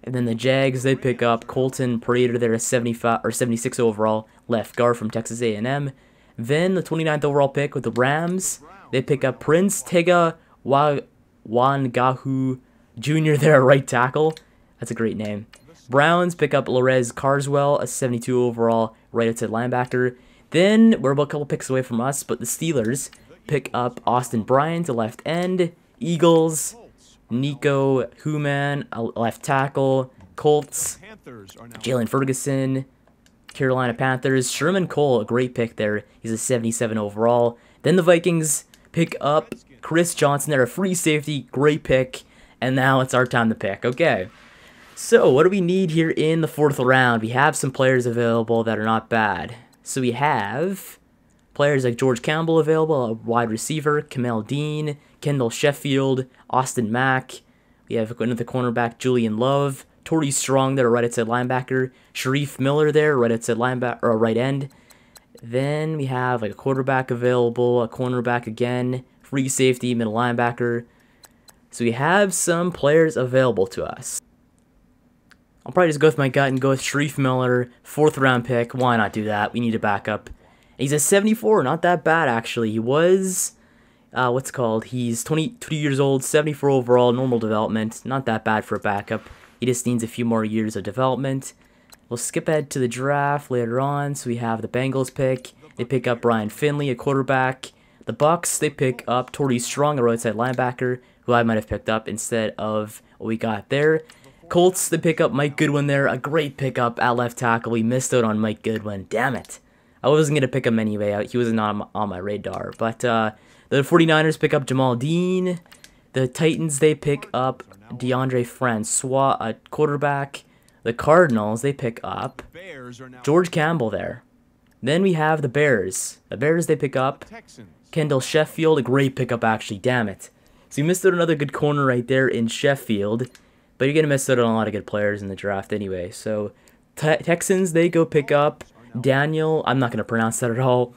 And then the Jags, they pick up Colton Prater there, a 76 overall left guard from Texas A&M. Then the 29th overall pick with the Rams, they pick up Prince Tega Wangahu Jr. there, right tackle. That's a great name. Browns pick up Lorez Carswell, a 72 overall right outside linebacker. Then we're about a couple picks away from us, but the Steelers pick up Austin Bryant, a left end. Eagles, Nico Human, a left tackle. Colts, Jalen Ferguson. Carolina Panthers, Sherman Cole, a great pick there. He's a 77 overall. Then the Vikings pick up Chris Johnson there, a free safety, great pick. And now it's our time to pick. Okay, so what do we need here in the 4th round? We have some players available that are not bad. So we have players like George Campbell available, a wide receiver, Kamel Dean, Kendall Sheffield, Austin Mack. We have another cornerback, Julian Love. Torrey Strong there, right outside linebacker. Sharif Miller there, right outside linebacker, or right end. Then we have like a quarterback available, a cornerback again, free safety, middle linebacker. So we have some players available to us. I'll probably just go with my gut and go with Sharif Miller, 4th round pick. Why not do that? We need a backup. He's a 74, not that bad actually. He was, he's 22 years old, 74 overall, normal development. Not that bad for a backup. He just needs a few more years of development. We'll skip ahead to the draft later on. So we have the Bengals pick. They pick up Brian Finley, a quarterback. The Bucks, they pick up Torrey Strong, a right side linebacker, who I might have picked up instead of what we got there. Colts, they pick up Mike Goodwin there, a great pickup at left tackle. We missed out on Mike Goodwin. Damn it. I wasn't going to pick him anyway. He wasn't on my radar. But the 49ers pick up Jamal Dean. The Titans, they pick up DeAndre Francois, a quarterback. The Cardinals, they pick up George Campbell there. Then we have the Bears. The Bears, they pick up Kendall Sheffield, a great pickup actually, damn it. So you missed out another good corner right there in Sheffield. But you're going to miss out on a lot of good players in the draft anyway. So Texans, they go pick up Daniel. I'm not going to pronounce that at all.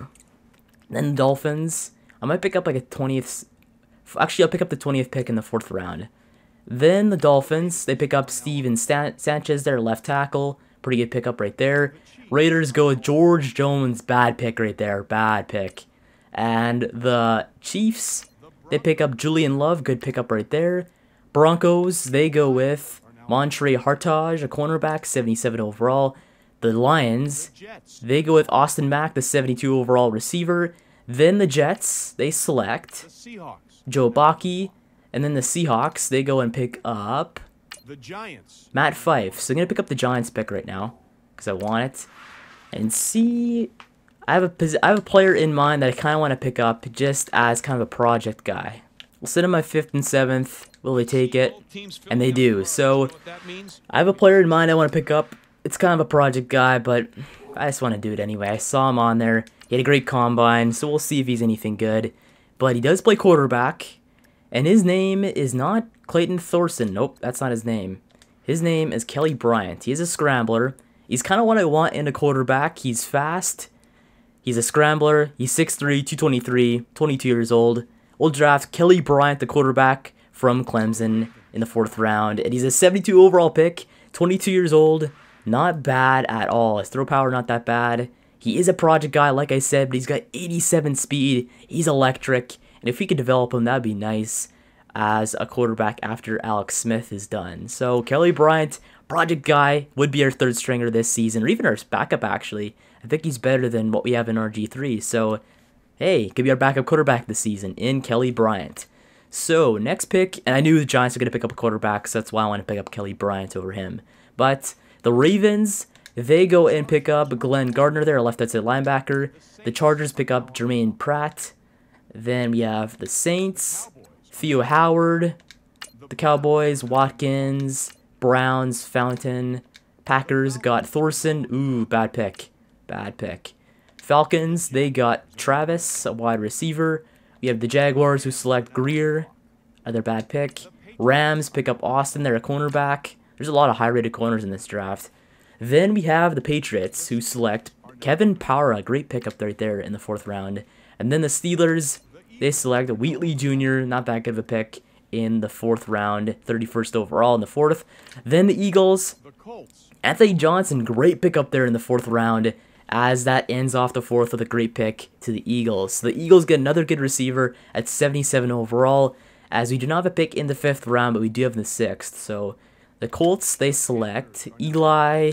Then the Dolphins. I might pick up like a 20th. Actually, I'll pick up the 20th pick in the 4th round. Then the Dolphins, they pick up Steven Sanchez, their left tackle. Pretty good pickup right there. Raiders go with George Jones. Bad pick right there. Bad pick. And the Chiefs, they pick up Julian Love. Good pickup right there. Broncos, they go with Montre Hartage, a cornerback, 77 overall. The Lions, they go with Austin Mack, the 72 overall receiver. Then the Jets, they select Joe Baki. And then the Seahawks, they go and pick up Matt Fife. So I'm going to pick up the Giants pick right now because I want it. And see, I have a player in mind that I kind of want to pick up just as kind of a project guy. We'll sit in my 5th and 7th. Will they take it? And they do. So I have a player in mind I want to pick up. It's kind of a project guy, but I just want to do it anyway. I saw him on there. He had a great combine, so we'll see if he's anything good. But he does play quarterback. And his name is not Clayton Thorson. Nope, that's not his name. His name is Kelly Bryant. He is a scrambler. He's kind of what I want in a quarterback. He's fast. He's a scrambler. He's 6'3", 223, 22 years old. We'll draft Kelly Bryant, the quarterback from Clemson, in the 4th round. And he's a 72 overall pick, 22 years old. Not bad at all. His throw power, not that bad. He is a project guy, like I said, but he's got 87 speed. He's electric. And if we could develop him, that'd be nice as a quarterback after Alex Smith is done. So Kelly Bryant, project guy, would be our 3rd stringer this season, or even our backup actually. I think he's better than what we have in RG3. So, hey, could be our backup quarterback this season in Kelly Bryant. So, next pick, and I knew the Giants were going to pick up a quarterback, so that's why I want to pick up Kelly Bryant over him. But the Ravens, they go and pick up Glenn Gardner there, a left outside linebacker. The Chargers pick up Jermaine Pratt. Then we have the Saints, Theo Howard. The Cowboys, Watkins, Browns, Fountain. Packers got Thorson. Ooh, bad pick. Bad pick. Falcons, they got Travis, a wide receiver. We have the Jaguars who select Greer, another bad pick. Rams pick up Austin, they're a cornerback. There's a lot of high-rated corners in this draft. Then we have the Patriots who select Kevin Powra, great pickup right there in the 4th round. And then the Steelers, they select Wheatley Jr., not that good of a pick, in the 4th round, 31st overall in the 4th. Then the Eagles, Anthony Johnson, great pickup there in the 4th round, as that ends off the 4th with a great pick to the Eagles. So the Eagles get another good receiver at 77 overall, as we do not have a pick in the 5th round, but we do have in the 6th. So the Colts, they select Eli.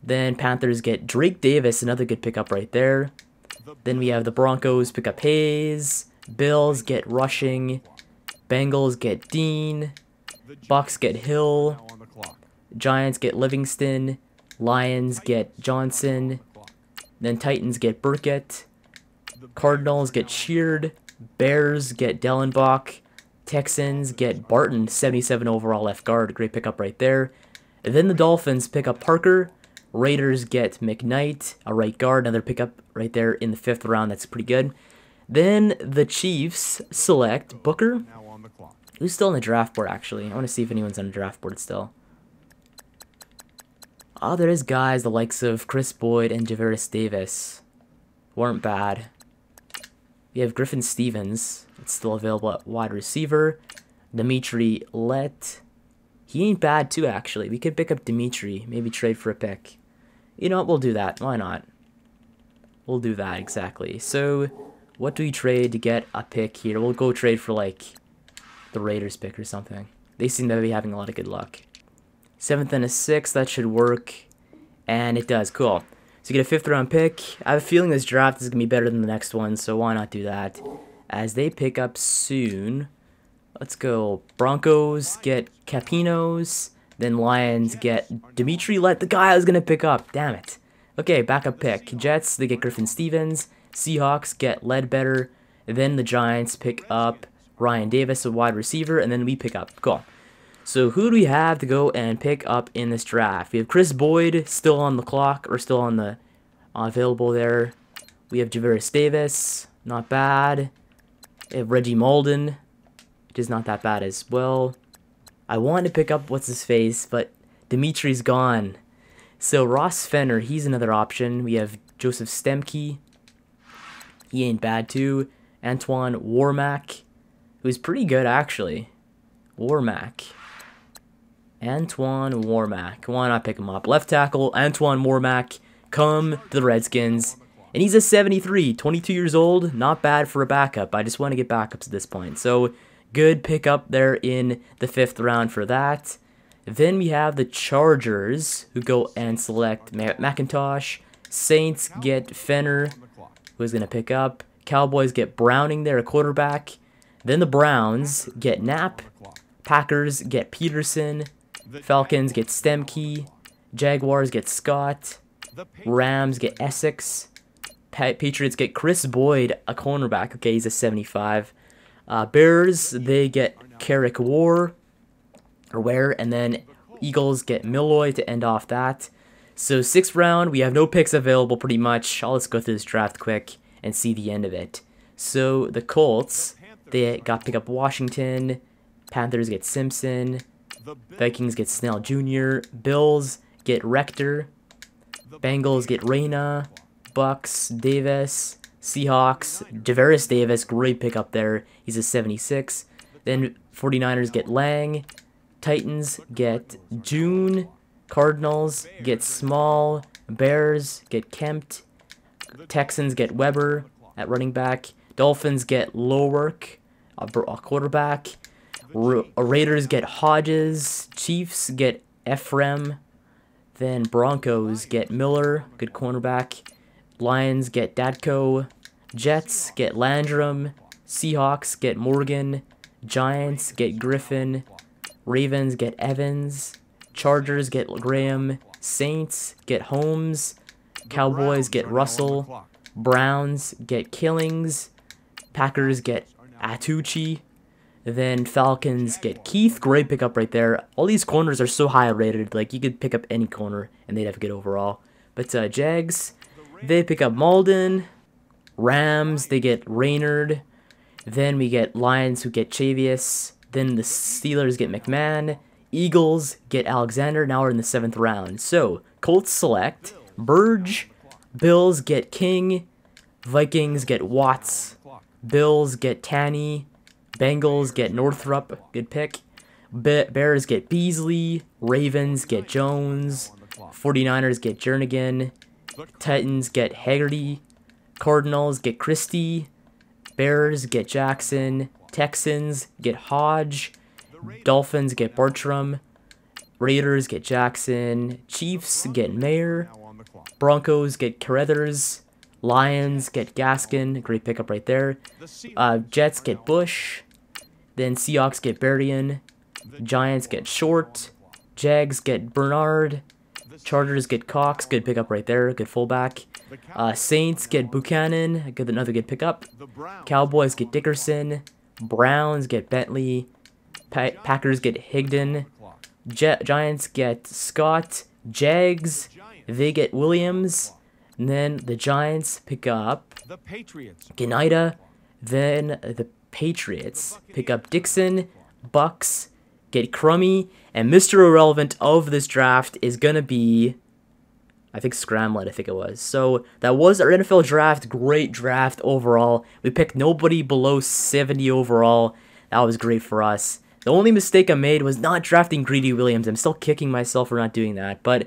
Then Panthers get Drake Davis, another good pickup right there. Then we have the Broncos pick up Hayes. Bills get Rushing. Bengals get Dean. Bucks get Hill. Giants get Livingston. Lions get Johnson. Then Titans get Burkett. Cardinals get Sheard. Bears get Dellenbach. Texans get Barton, 77 overall left guard. Great pickup right there. And then the Dolphins pick up Parker. Raiders get McKnight, a right guard. Another pickup right there in the 5th round. That's pretty good. Then the Chiefs select Booker. Who's still on the draft board, actually? I want to see if anyone's on the draft board still. Oh, there is guys the likes of Chris Boyd and Javaris Davis. Weren't bad. We have Griffin Stevens. It's still available at wide receiver. Dimitri Lett. He ain't bad too, actually. We could pick up Dimitri. Maybe trade for a pick. You know what? We'll do that. Why not? We'll do that, exactly. So, what do we trade to get a pick here? We'll go trade for, like, the Raiders pick or something. They seem to be having a lot of good luck. 7th and a 6th, that should work. And it does. Cool. So you get a 5th round pick. I have a feeling this draft is going to be better than the next one, so why not do that? As they pick up soon. Let's go. Broncos get Capinos. Then Lions get Dimitri Lett, the guy I was going to pick up. Damn it. Okay, backup pick. Jets, they get Griffin Stevens. Seahawks get Ledbetter. Then the Giants pick up Ryan Davis, a wide receiver. And then we pick up. Cool. So who do we have to go and pick up in this draft? We have Chris Boyd still on the clock, or still on the available there. We have Javaris Davis, not bad. We have Reggie Malden, which is not that bad as well. I wanted to pick up what's his face, but Dimitri's gone. So Ross Fenner, he's another option. We have Joseph Stemke. He ain't bad too. Antoine Warmack, who's pretty good actually. Antoine Warmack. Why not pick him up? Left tackle, Antoine Warmack, come to the Redskins. And he's a 73, 22 years old. Not bad for a backup. I just want to get backups at this point. So, good pickup there in the 5th round for that. Then we have the Chargers, who go and select McIntosh. Saints get Fenner, who's going to pick up. Cowboys get Browning there, a quarterback. Then the Browns get Knapp. Packers get Peterson. Falcons get Stemke. Jaguars get Scott. Rams get Essex. Patriots get Chris Boyd, a cornerback. Okay, he's a 75. Bears, they get Carrick Ware. And then Eagles get Milloy to end off that. So 6th round, we have no picks available pretty much. Let's go through this draft quick and see the end of it. So the Colts, they got pick up Washington. Panthers get Simpson. Vikings get Snell Jr. Bills get Rector. Bengals get Reyna. Bucks, Davis. Seahawks, Javaris Davis, great pickup there. He's a 76. Then 49ers get Lang. Titans get June. Cardinals get Small. Bears get Kempt. Texans get Weber at running back. Dolphins get Lowork, a quarterback. Raiders get Hodges. Chiefs get Ephraim. Then Broncos get Miller, good cornerback. Lions get Datko. Jets get Landrum. Seahawks get Morgan. Giants get Griffin. Ravens get Evans. Chargers get Graham. Saints get Holmes. Cowboys get Russell. Browns get Killings. Packers get Atucci. Then Falcons get Keith. Great pickup right there. All these corners are so high rated. Like, you could pick up any corner and they'd have a good overall. But Jags, they pick up Malden. Rams, they get Raynard. Then we get Lions, who get Chavius. Then the Steelers get McMahon. Eagles get Alexander. Now we're in the 7th round. So, Colts select Burge. Bills get King. Vikings get Watts. Bills get Tanny. Bengals get Northrup. Good pick. Bears get Beasley. Ravens get Jones. 49ers get Jernigan. Titans get Haggerty. Cardinals get Christie. Bears get Jackson. Texans get Hodge. Dolphins get Bartram. Raiders get Jackson. Chiefs get Mayer. Broncos get Carruthers. Lions get Gaskin. Great pickup right there. Jets get Bush. Then Seahawks get Berrien. Giants get Short. Jags get Bernard. Chargers get Cox. Good pickup right there. Good fullback. Saints get Buchanan. Another good pickup. Cowboys get Dickerson. Browns get Bentley. Packers get Higdon. Giants get Scott. Jags, they get Williams. And then the Giants pick up Gnida. Then the Patriots pick up Dixon. Bucks get Crummy. And Mr. Irrelevant of this draft is going to be, I think, Scramlet, I think it was. So that was our NFL draft. Great draft overall. We picked nobody below 70 overall. That was great for us. The only mistake I made was not drafting Greedy Williams. I'm still kicking myself for not doing that. But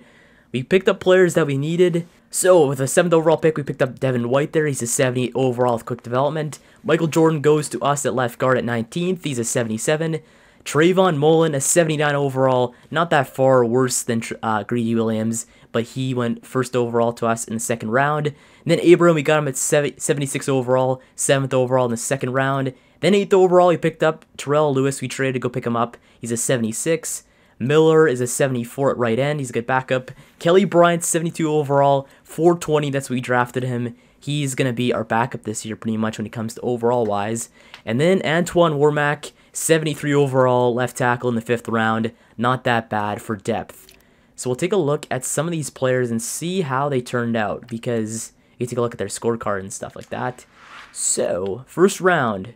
we picked up players that we needed. So with the 7th overall pick, we picked up Devin White there. He's a 78 overall with quick development. Michael Jordan goes to us at left guard at 19th. He's a 77. Trayvon Mullen, a 79 overall. Not that far worse than Greedy Williams, but he went 1st overall to us in the 2nd round. And then Abram, we got him at 76 overall, 7th overall in the 2nd round. Then 8th overall, we picked up Terrell Lewis. We traded to go pick him up. He's a 76. Miller is a 74 at right end. He's a good backup. Kelly Bryant, 72 overall, 420. That's what we drafted him. He's going to be our backup this year pretty much when it comes to overall-wise. And then Antoine Warmack, 73 overall, left tackle in the 5th round. Not that bad for depth. So we'll take a look at some of these players and see how they turned out, because you can take a look at their scorecard and stuff like that. So, 1st round.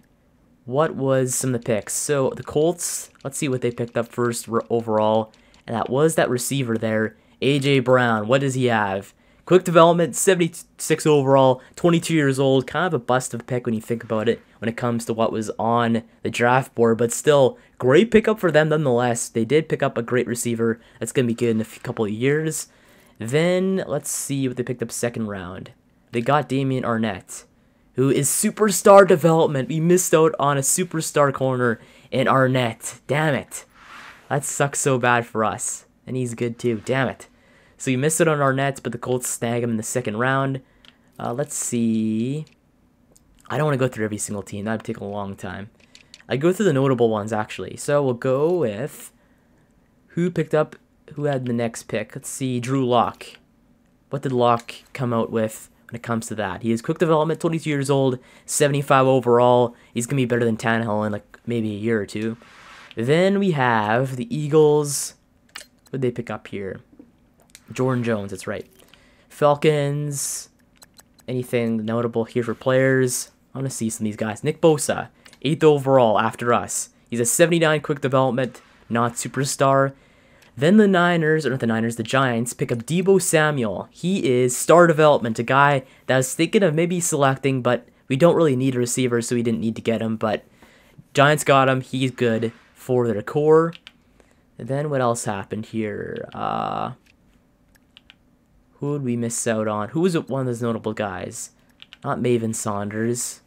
What was some of the picks? So, the Colts, let's see what they picked up first overall. And that was that receiver there, A.J. Brown. What does he have? Quick development, 76 overall, 22 years old. Kind of a bust of a pick when you think about it when it comes to what was on the draft board. But still, great pickup for them nonetheless. They did pick up a great receiver. That's going to be good in a couple of years. Then, let's see what they picked up 2nd round. They got Damian Arnett, who is superstar development. We missed out on a superstar corner in Arnett. Damn it. That sucks so bad for us. And he's good too. Damn it. So we missed it on Arnett, but the Colts snag him in the 2nd round. Let's see. I don't want to go through every single team. That would take a long time. I go through the notable ones, actually. So we'll go with who had the next pick. Let's see, Drew Lock. What did Lock come out with when it comes to that? He is quick development, 22 years old, 75 overall. He's going to be better than Tannehill in like maybe a year or two. Then we have the Eagles. What did they pick up here? Jordan Jones, that's right. Falcons. Anything notable here for players? I want to see some of these guys. Nick Bosa, 8th overall after us. He's a 79 quick development, not superstar. Then the Niners, or not the Niners, the Giants, pick up Deebo Samuel. He is star development, a guy that I was thinking of maybe selecting, but we don't really need a receiver, so we didn't need to get him. But Giants got him. He's good for their core. And then what else happened here? Who would we miss out on? Who was one of those notable guys? Not Maven Saunders.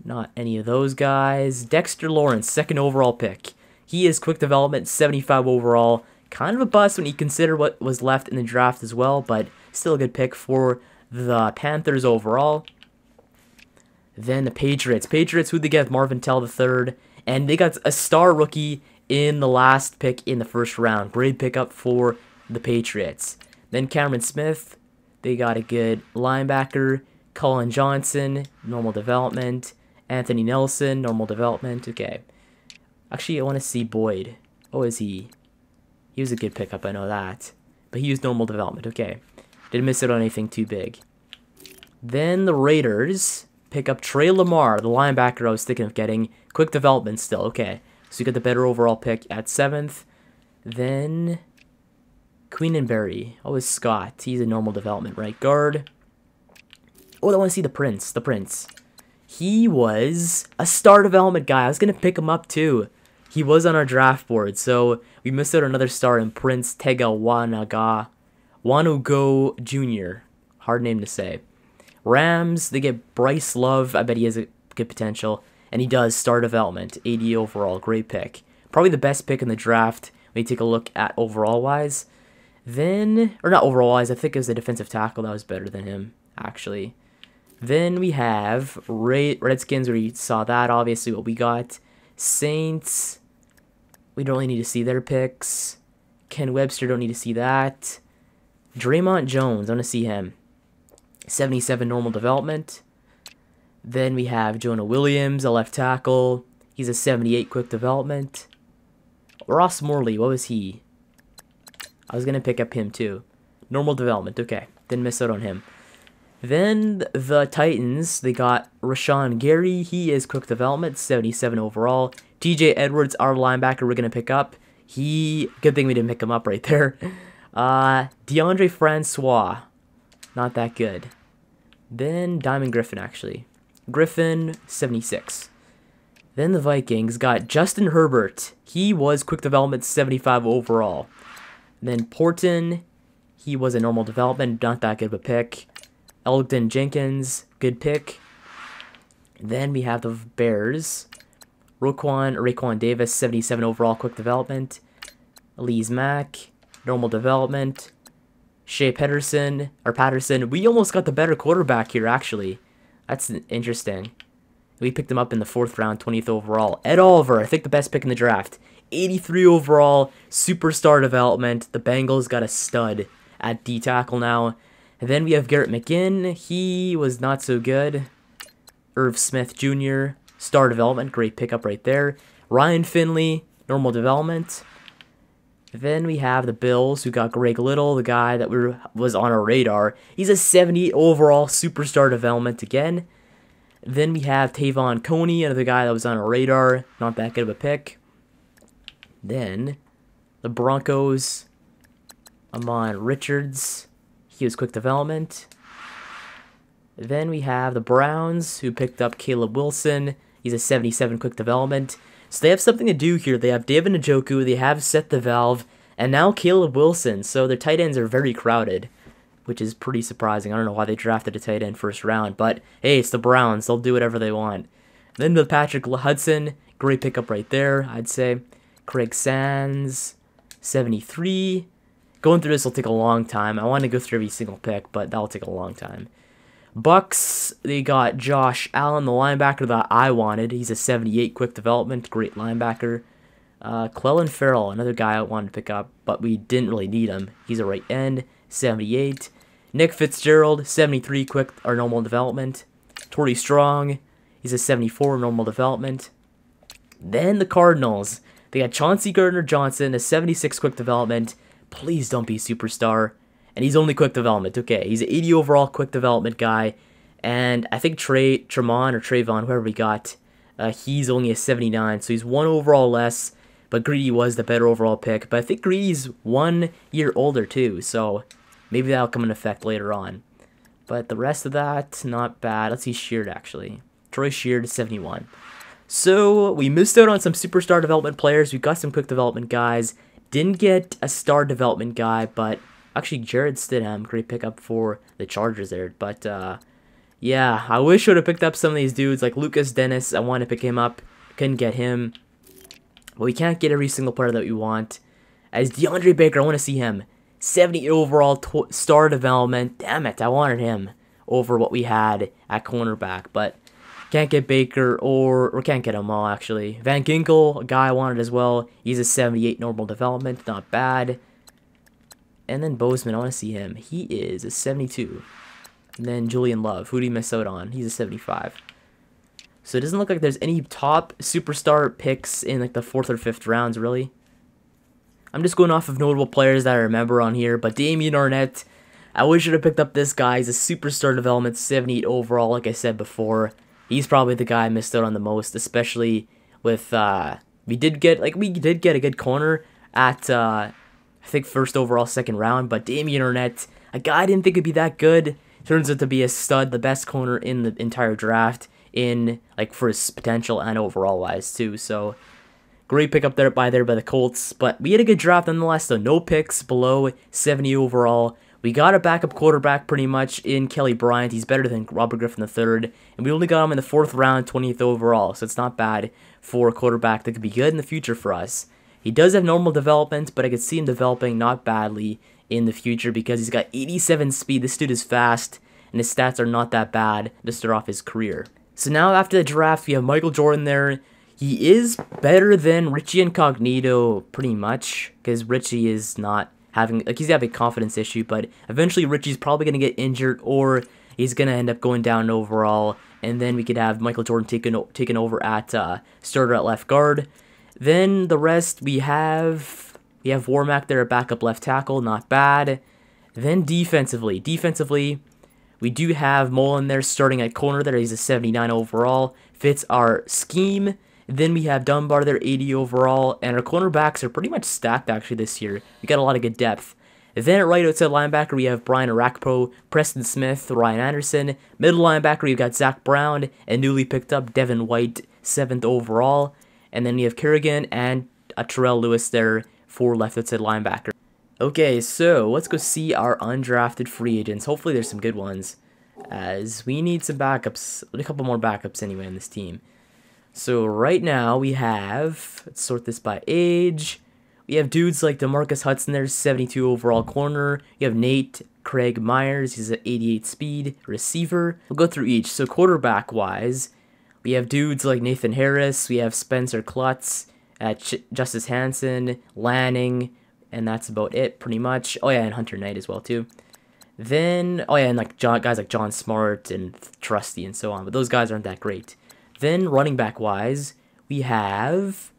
Not any of those guys. Dexter Lawrence, 2nd overall pick. He is quick development, 75 overall. Kind of a bust when you consider what was left in the draft as well, but still a good pick for the Panthers overall. Then the Patriots. Patriots, who'd they get? Marvin Tell III, And they got a star rookie in the last pick in the first round. Great pickup for the Patriots. Then Cameron Smith, they got a good linebacker. Colin Johnson, normal development. Anthony Nelson, normal development. Okay. Actually, I want to see Boyd. Oh, is he? He was a good pickup, I know that. But he was normal development. Okay. Didn't miss out on anything too big. Then the Raiders pick up Trey Lamar, the linebacker I was thinking of getting. Quick development still. Okay. So you get the better overall pick at 7th. Then Queenenberry. Oh, it's Scott. He's a normal development right guard. Oh, I want to see the Prince. The Prince. He was a star development guy. I was going to pick him up too. He was on our draft board. So we missed out another star in Prince Wanago Jr. Hard name to say. Rams, they get Bryce Love. I bet he has a good potential. And he does, star development. 80 overall, great pick. Probably the best pick in the draft when you take a look at overall-wise. Then, or not overall-wise, I think it was the defensive tackle that was better than him, actually. Then we have Redskins, where you saw that, obviously, what we got. Saints, we don't really need to see their picks. Ken Webster, don't need to see that. Draymond Jones, I want to see him. 77 normal development. Then we have Jonah Williams, a left tackle. He's a 78 quick development. Ross Morley, what was he? I was going to pick up him too. Normal development, okay. Didn't miss out on him. Then the Titans, they got Rashawn Gary. He is quick development, 77 overall. TJ Edwards, our linebacker, we're going to pick up. Good thing we didn't pick him up right there. DeAndre Francois, not that good. Then Diamond Griffin, actually. Griffin, 76. Then the Vikings got Justin Herbert. He was quick development, 75 overall. Then Porton, he was a normal development, not that good of a pick. Elgton Jenkins, good pick. Then we have the Bears. Raekwon Davis, 77 overall, quick development. Elise Mack, normal development. Shea Patterson, we almost got the better quarterback here, actually. That's interesting. We picked him up in the 4th round, 20th overall. Ed Oliver, I think the best pick in the draft. 83 overall, superstar development. The Bengals got a stud at D-tackle now. And then we have Garrett McGinn. He was not so good. Irv Smith Jr., star development. Great pickup right there. Ryan Finley, normal development. Then we have the Bills, who got Greg Little, the guy that was on our radar. He's a 78 overall superstar development again. Then we have Tavon Coney, another guy that was on our radar. Not that good of a pick. Then the Broncos, Amon Richards. He was quick development. Then we have the Browns, who picked up Caleb Wilson. He's a 77 quick development. So they have something to do here. They have David Njoku, they have Seth the Valve, and now Caleb Wilson. So their tight ends are very crowded, which is pretty surprising. I don't know why they drafted a tight end 1st round, but hey, it's the Browns. They'll do whatever they want. Then with Patrick Hudson, great pickup right there, I'd say. Craig Sands, 73. Going through this will take a long time. I want to go through every single pick, but that'll take a long time. Bucks, they got Josh Allen, the linebacker that I wanted. He's a 78 quick development, great linebacker. Clelin Ferrell, another guy I wanted to pick up, but we didn't really need him. He's a right end, 78. Nick Fitzgerald, 73 quick or normal development. Torrey Strong, he's a 74 normal development. Then the Cardinals, they got Chauncey Gardner-Johnson, a 76 quick development. Please don't be superstar. And he's only quick development. Okay, he's an 80 overall quick development guy. And I think Trayvon, whoever we got, he's only a 79. So he's 1 overall less. But Greedy was the better overall pick. But I think Greedy's 1 year older too. So maybe that'll come into effect later on. But the rest of that, not bad. Let's see Sheard actually. Troy Sheard, 71. So we missed out on some superstar development players. We got some quick development guys. Didn't get a star development guy, but actually Jared Stidham, great pickup for the Chargers there. But yeah, I wish I would have picked up some of these dudes like Lucas Dennis. I wanted to pick him up, couldn't get him. But we can't get every single player that we want. As DeAndre Baker, I want to see him. 78 overall star development. Damn it, I wanted him over what we had at cornerback. But Can't get Baker or can't get them all, actually. Van Ginkel, a guy I wanted as well. He's a 78 normal development. Not bad. And then Bozeman, I want to see him. He is a 72. And then Julian Love. Who did he miss out on? He's a 75. So it doesn't look like there's any top superstar picks in like the 4th or 5th rounds, really. I'm just going off of notable players that I remember on here. But Damian Arnett, I wish I'd have picked up this guy. He's a superstar development, 78 overall, like I said before. He's probably the guy I missed out on the most, especially with we did get a good corner at I think 1st overall, 2nd round, but Damian Arnett, a guy I didn't think would be that good, turns out to be a stud, the best corner in the entire draft in like for his potential and overall wise too. So great pickup there by the Colts, but we had a good draft nonetheless. So no picks below 70 overall. We got a backup quarterback pretty much in Kelly Bryant. He's better than Robert Griffin III. And we only got him in the 4th round, 20th overall. So it's not bad for a quarterback that could be good in the future for us. He does have normal development, but I could see him developing not badly in the future because he's got 87 speed. This dude is fast, and his stats are not that bad to start off his career. So now after the draft, we have Michael Jordan there. He is better than Richie Incognito pretty much because Richie is not he's having a confidence issue, but eventually Richie's probably going to get injured or he's going to end up going down overall, and then we could have Michael Jordan taken over at starter at left guard. Then the rest we have Warmack there at backup left tackle, not bad. Then defensively we do have Mullen there starting at corner there. He's a 79 overall, fits our scheme. Then we have Dunbar there, 80 overall, and our cornerbacks are pretty much stacked actually this year. We got a lot of good depth. Then at right outside linebacker, we have Brian Arakpo, Preston Smith, Ryan Anderson. Middle linebacker, we've got Zach Brown, and newly picked up Devin White, 7th overall. And then we have Kerrigan and Terrell Lewis there for left outside linebacker. Okay, so let's go see our undrafted free agents. Hopefully there's some good ones, as we need some backups, a couple more backups anyway on this team. So right now we have, let's sort this by age. We have dudes like DeMarcus Hudson there, 72 overall corner. You have Nate Craig Myers, he's at 88 speed receiver. We'll go through each. So quarterback wise, we have dudes like Nathan Harris, we have Spencer Klutz, Justice Hansen, Lanning, and that's about it pretty much. Oh yeah, and Hunter Knight as well too. Then, oh yeah, and like guys like John Smart and Trusty and so on, but those guys aren't that great. Then running back wise, we have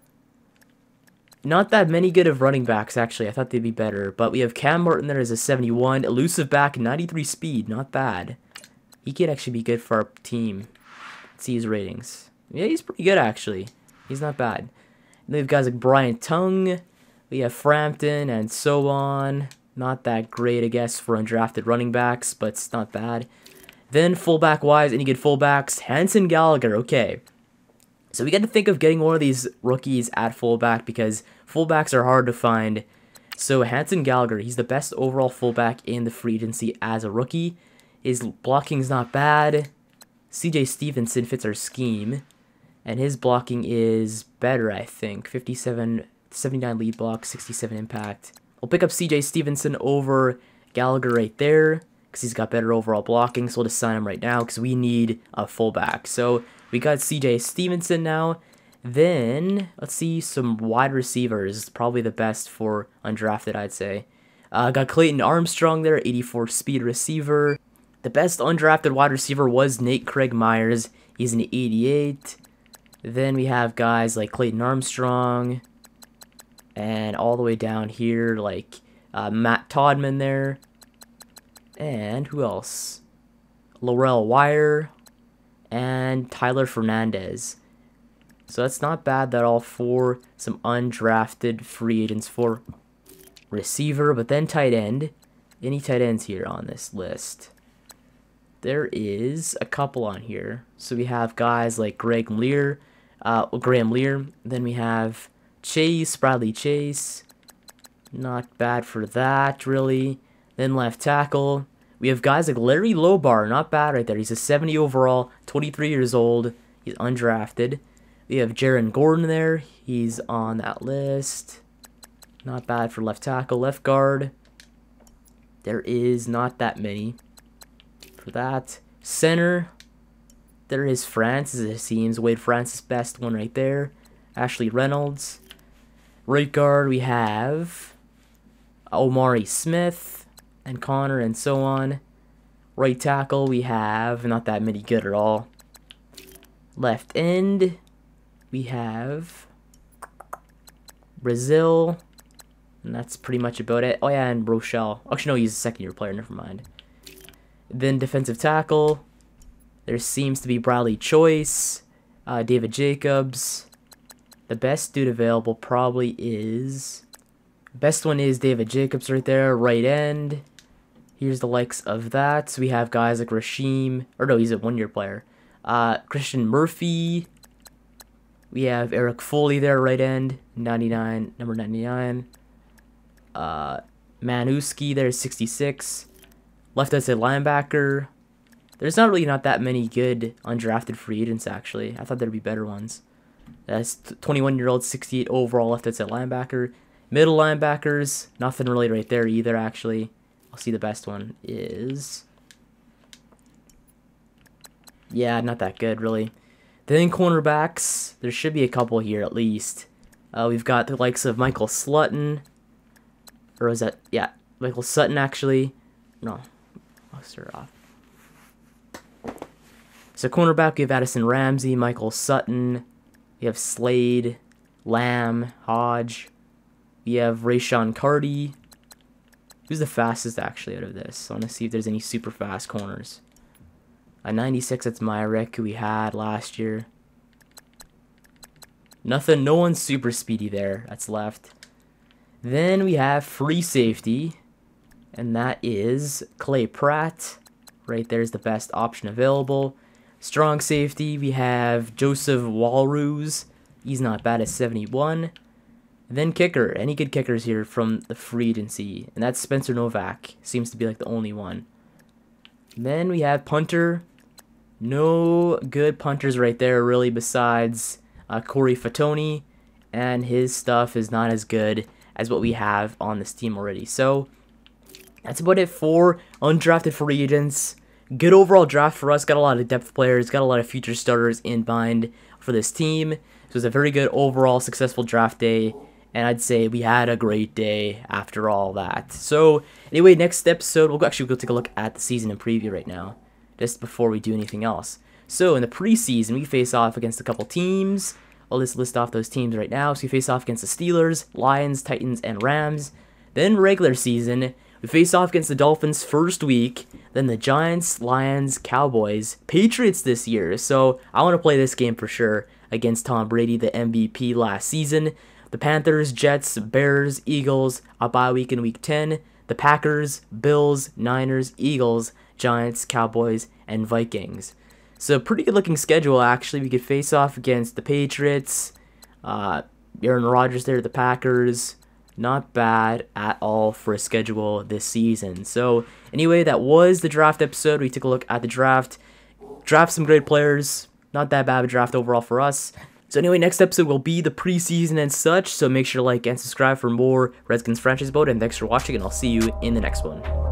not that many good of running backs actually. I thought they'd be better, but we have Cam Martin there as a 71, elusive back, 93 speed, not bad. He could actually be good for our team. Let's see his ratings. Yeah, he's pretty good actually. He's not bad. And then we have guys like Brian Tung, we have Frampton and so on. Not that great, I guess, for undrafted running backs, but it's not bad. Then fullback-wise, any good fullbacks? Hanson Gallagher, okay. So we got to think of getting one of these rookies at fullback because fullbacks are hard to find. So Hanson Gallagher, he's the best overall fullback in the free agency as a rookie. His blocking's not bad. CJ Stevenson fits our scheme. And his blocking is better, I think. 79 lead block, 67 impact. We'll pick up CJ Stevenson over Gallagher right there, because he's got better overall blocking, so we'll just sign him right now because we need a fullback. So we got CJ Stevenson now. Then let's see some wide receivers, probably the best for undrafted, I'd say. Got Clayton Armstrong there, 84 speed receiver. The best undrafted wide receiver was Nate Craig Myers. He's an 88. Then we have guys like Clayton Armstrong, and all the way down here like Matt Todman there. And who else? Laurel Wire and Tyler Fernandez. So that's not bad at all for some undrafted free agents for receiver. But then tight end. Any tight ends here on this list? There is a couple on here. So we have guys like Graham Lear. Then we have Bradley Chase. Not bad for that, really. Then left tackle, we have guys like Larry Lobar, not bad right there. He's a 70 overall, 23 years old. He's undrafted. We have Jaron Gordon there. He's on that list. Not bad for left tackle. Left guard, there is not that many for that. Center, There is Francis, it seems. Wade Francis, best one right there. Ashley Reynolds. Right guard, we have Omari Smith and Connor and so on. Right tackle, we have not that many good at all. Left end, we have Brazil. And that's pretty much about it. Oh yeah, and Rochelle. Actually, no, he's a second-year player. Never mind. Then defensive tackle. There seems to be Bradley Choice, David Jacobs. The best dude available probably is... Best one is David Jacobs right there, right end. Here's the likes of that. So we have guys like Rasheem, or no, he's a one-year player. Christian Murphy. We have Eric Foley there, right end, 99, number 99. Manuski there, 66. Left outside linebacker. There's not that many good undrafted free agents, actually. I thought there'd be better ones. That's 21-year-old, 68 overall left outside linebacker. Middle linebackers, nothing really right there either, actually. I'll see the best one is... Yeah, not that good, really. Then cornerbacks, there should be a couple here at least. We've got the likes of Michael Slutton. Or is that... Yeah, Michael Sutton, actually. No. I'll start off. So cornerback, we have Addison Ramsey, Michael Sutton. We have Slade, Lamb, Hodge. We have Rayshawn Carty. Who's the fastest, actually, out of this? I want to see if there's any super fast corners. A 96, that's Myrick, who we had last year. Nothing, no one's super speedy there. That's left. Then we have free safety, and that is Clay Pratt. Right there's the best option available. Strong safety, we have Joseph Walruse. He's not bad at 71. And then kicker, any good kickers here from the free agency, and that's Spencer Novak. Seems to be like the only one. And then we have punter. No good punters right there, really, besides Corey Fatoni, and his stuff is not as good as what we have on this team already. So that's about it for undrafted free agents. Good overall draft for us. Got a lot of depth players, got a lot of future starters in mind for this team. So it was a very good overall successful draft day, and I'd say we had a great day after all that. So anyway, next episode, we'll actually go take a look at the season in preview right now, just before we do anything else. So in the preseason, we face off against a couple teams. I'll just list off those teams right now. So we face off against the Steelers, Lions, Titans, and Rams. Then regular season, we face off against the Dolphins first week. Then the Giants, Lions, Cowboys, Patriots this year. So I want to play this game for sure against Tom Brady, the MVP last season. The Panthers, Jets, Bears, Eagles, a bye week in week 10. The Packers, Bills, Niners, Eagles, Giants, Cowboys, and Vikings. So pretty good looking schedule, actually. We could face off against the Patriots, Aaron Rodgers there, the Packers. Not bad at all for a schedule this season. So anyway, that was the draft episode. We took a look at the draft. Draft some great players. Not that bad of a draft overall for us. So anyway, next episode will be the preseason and such. So make sure to like and subscribe for more Redskins franchise mode. And thanks for watching, and I'll see you in the next one.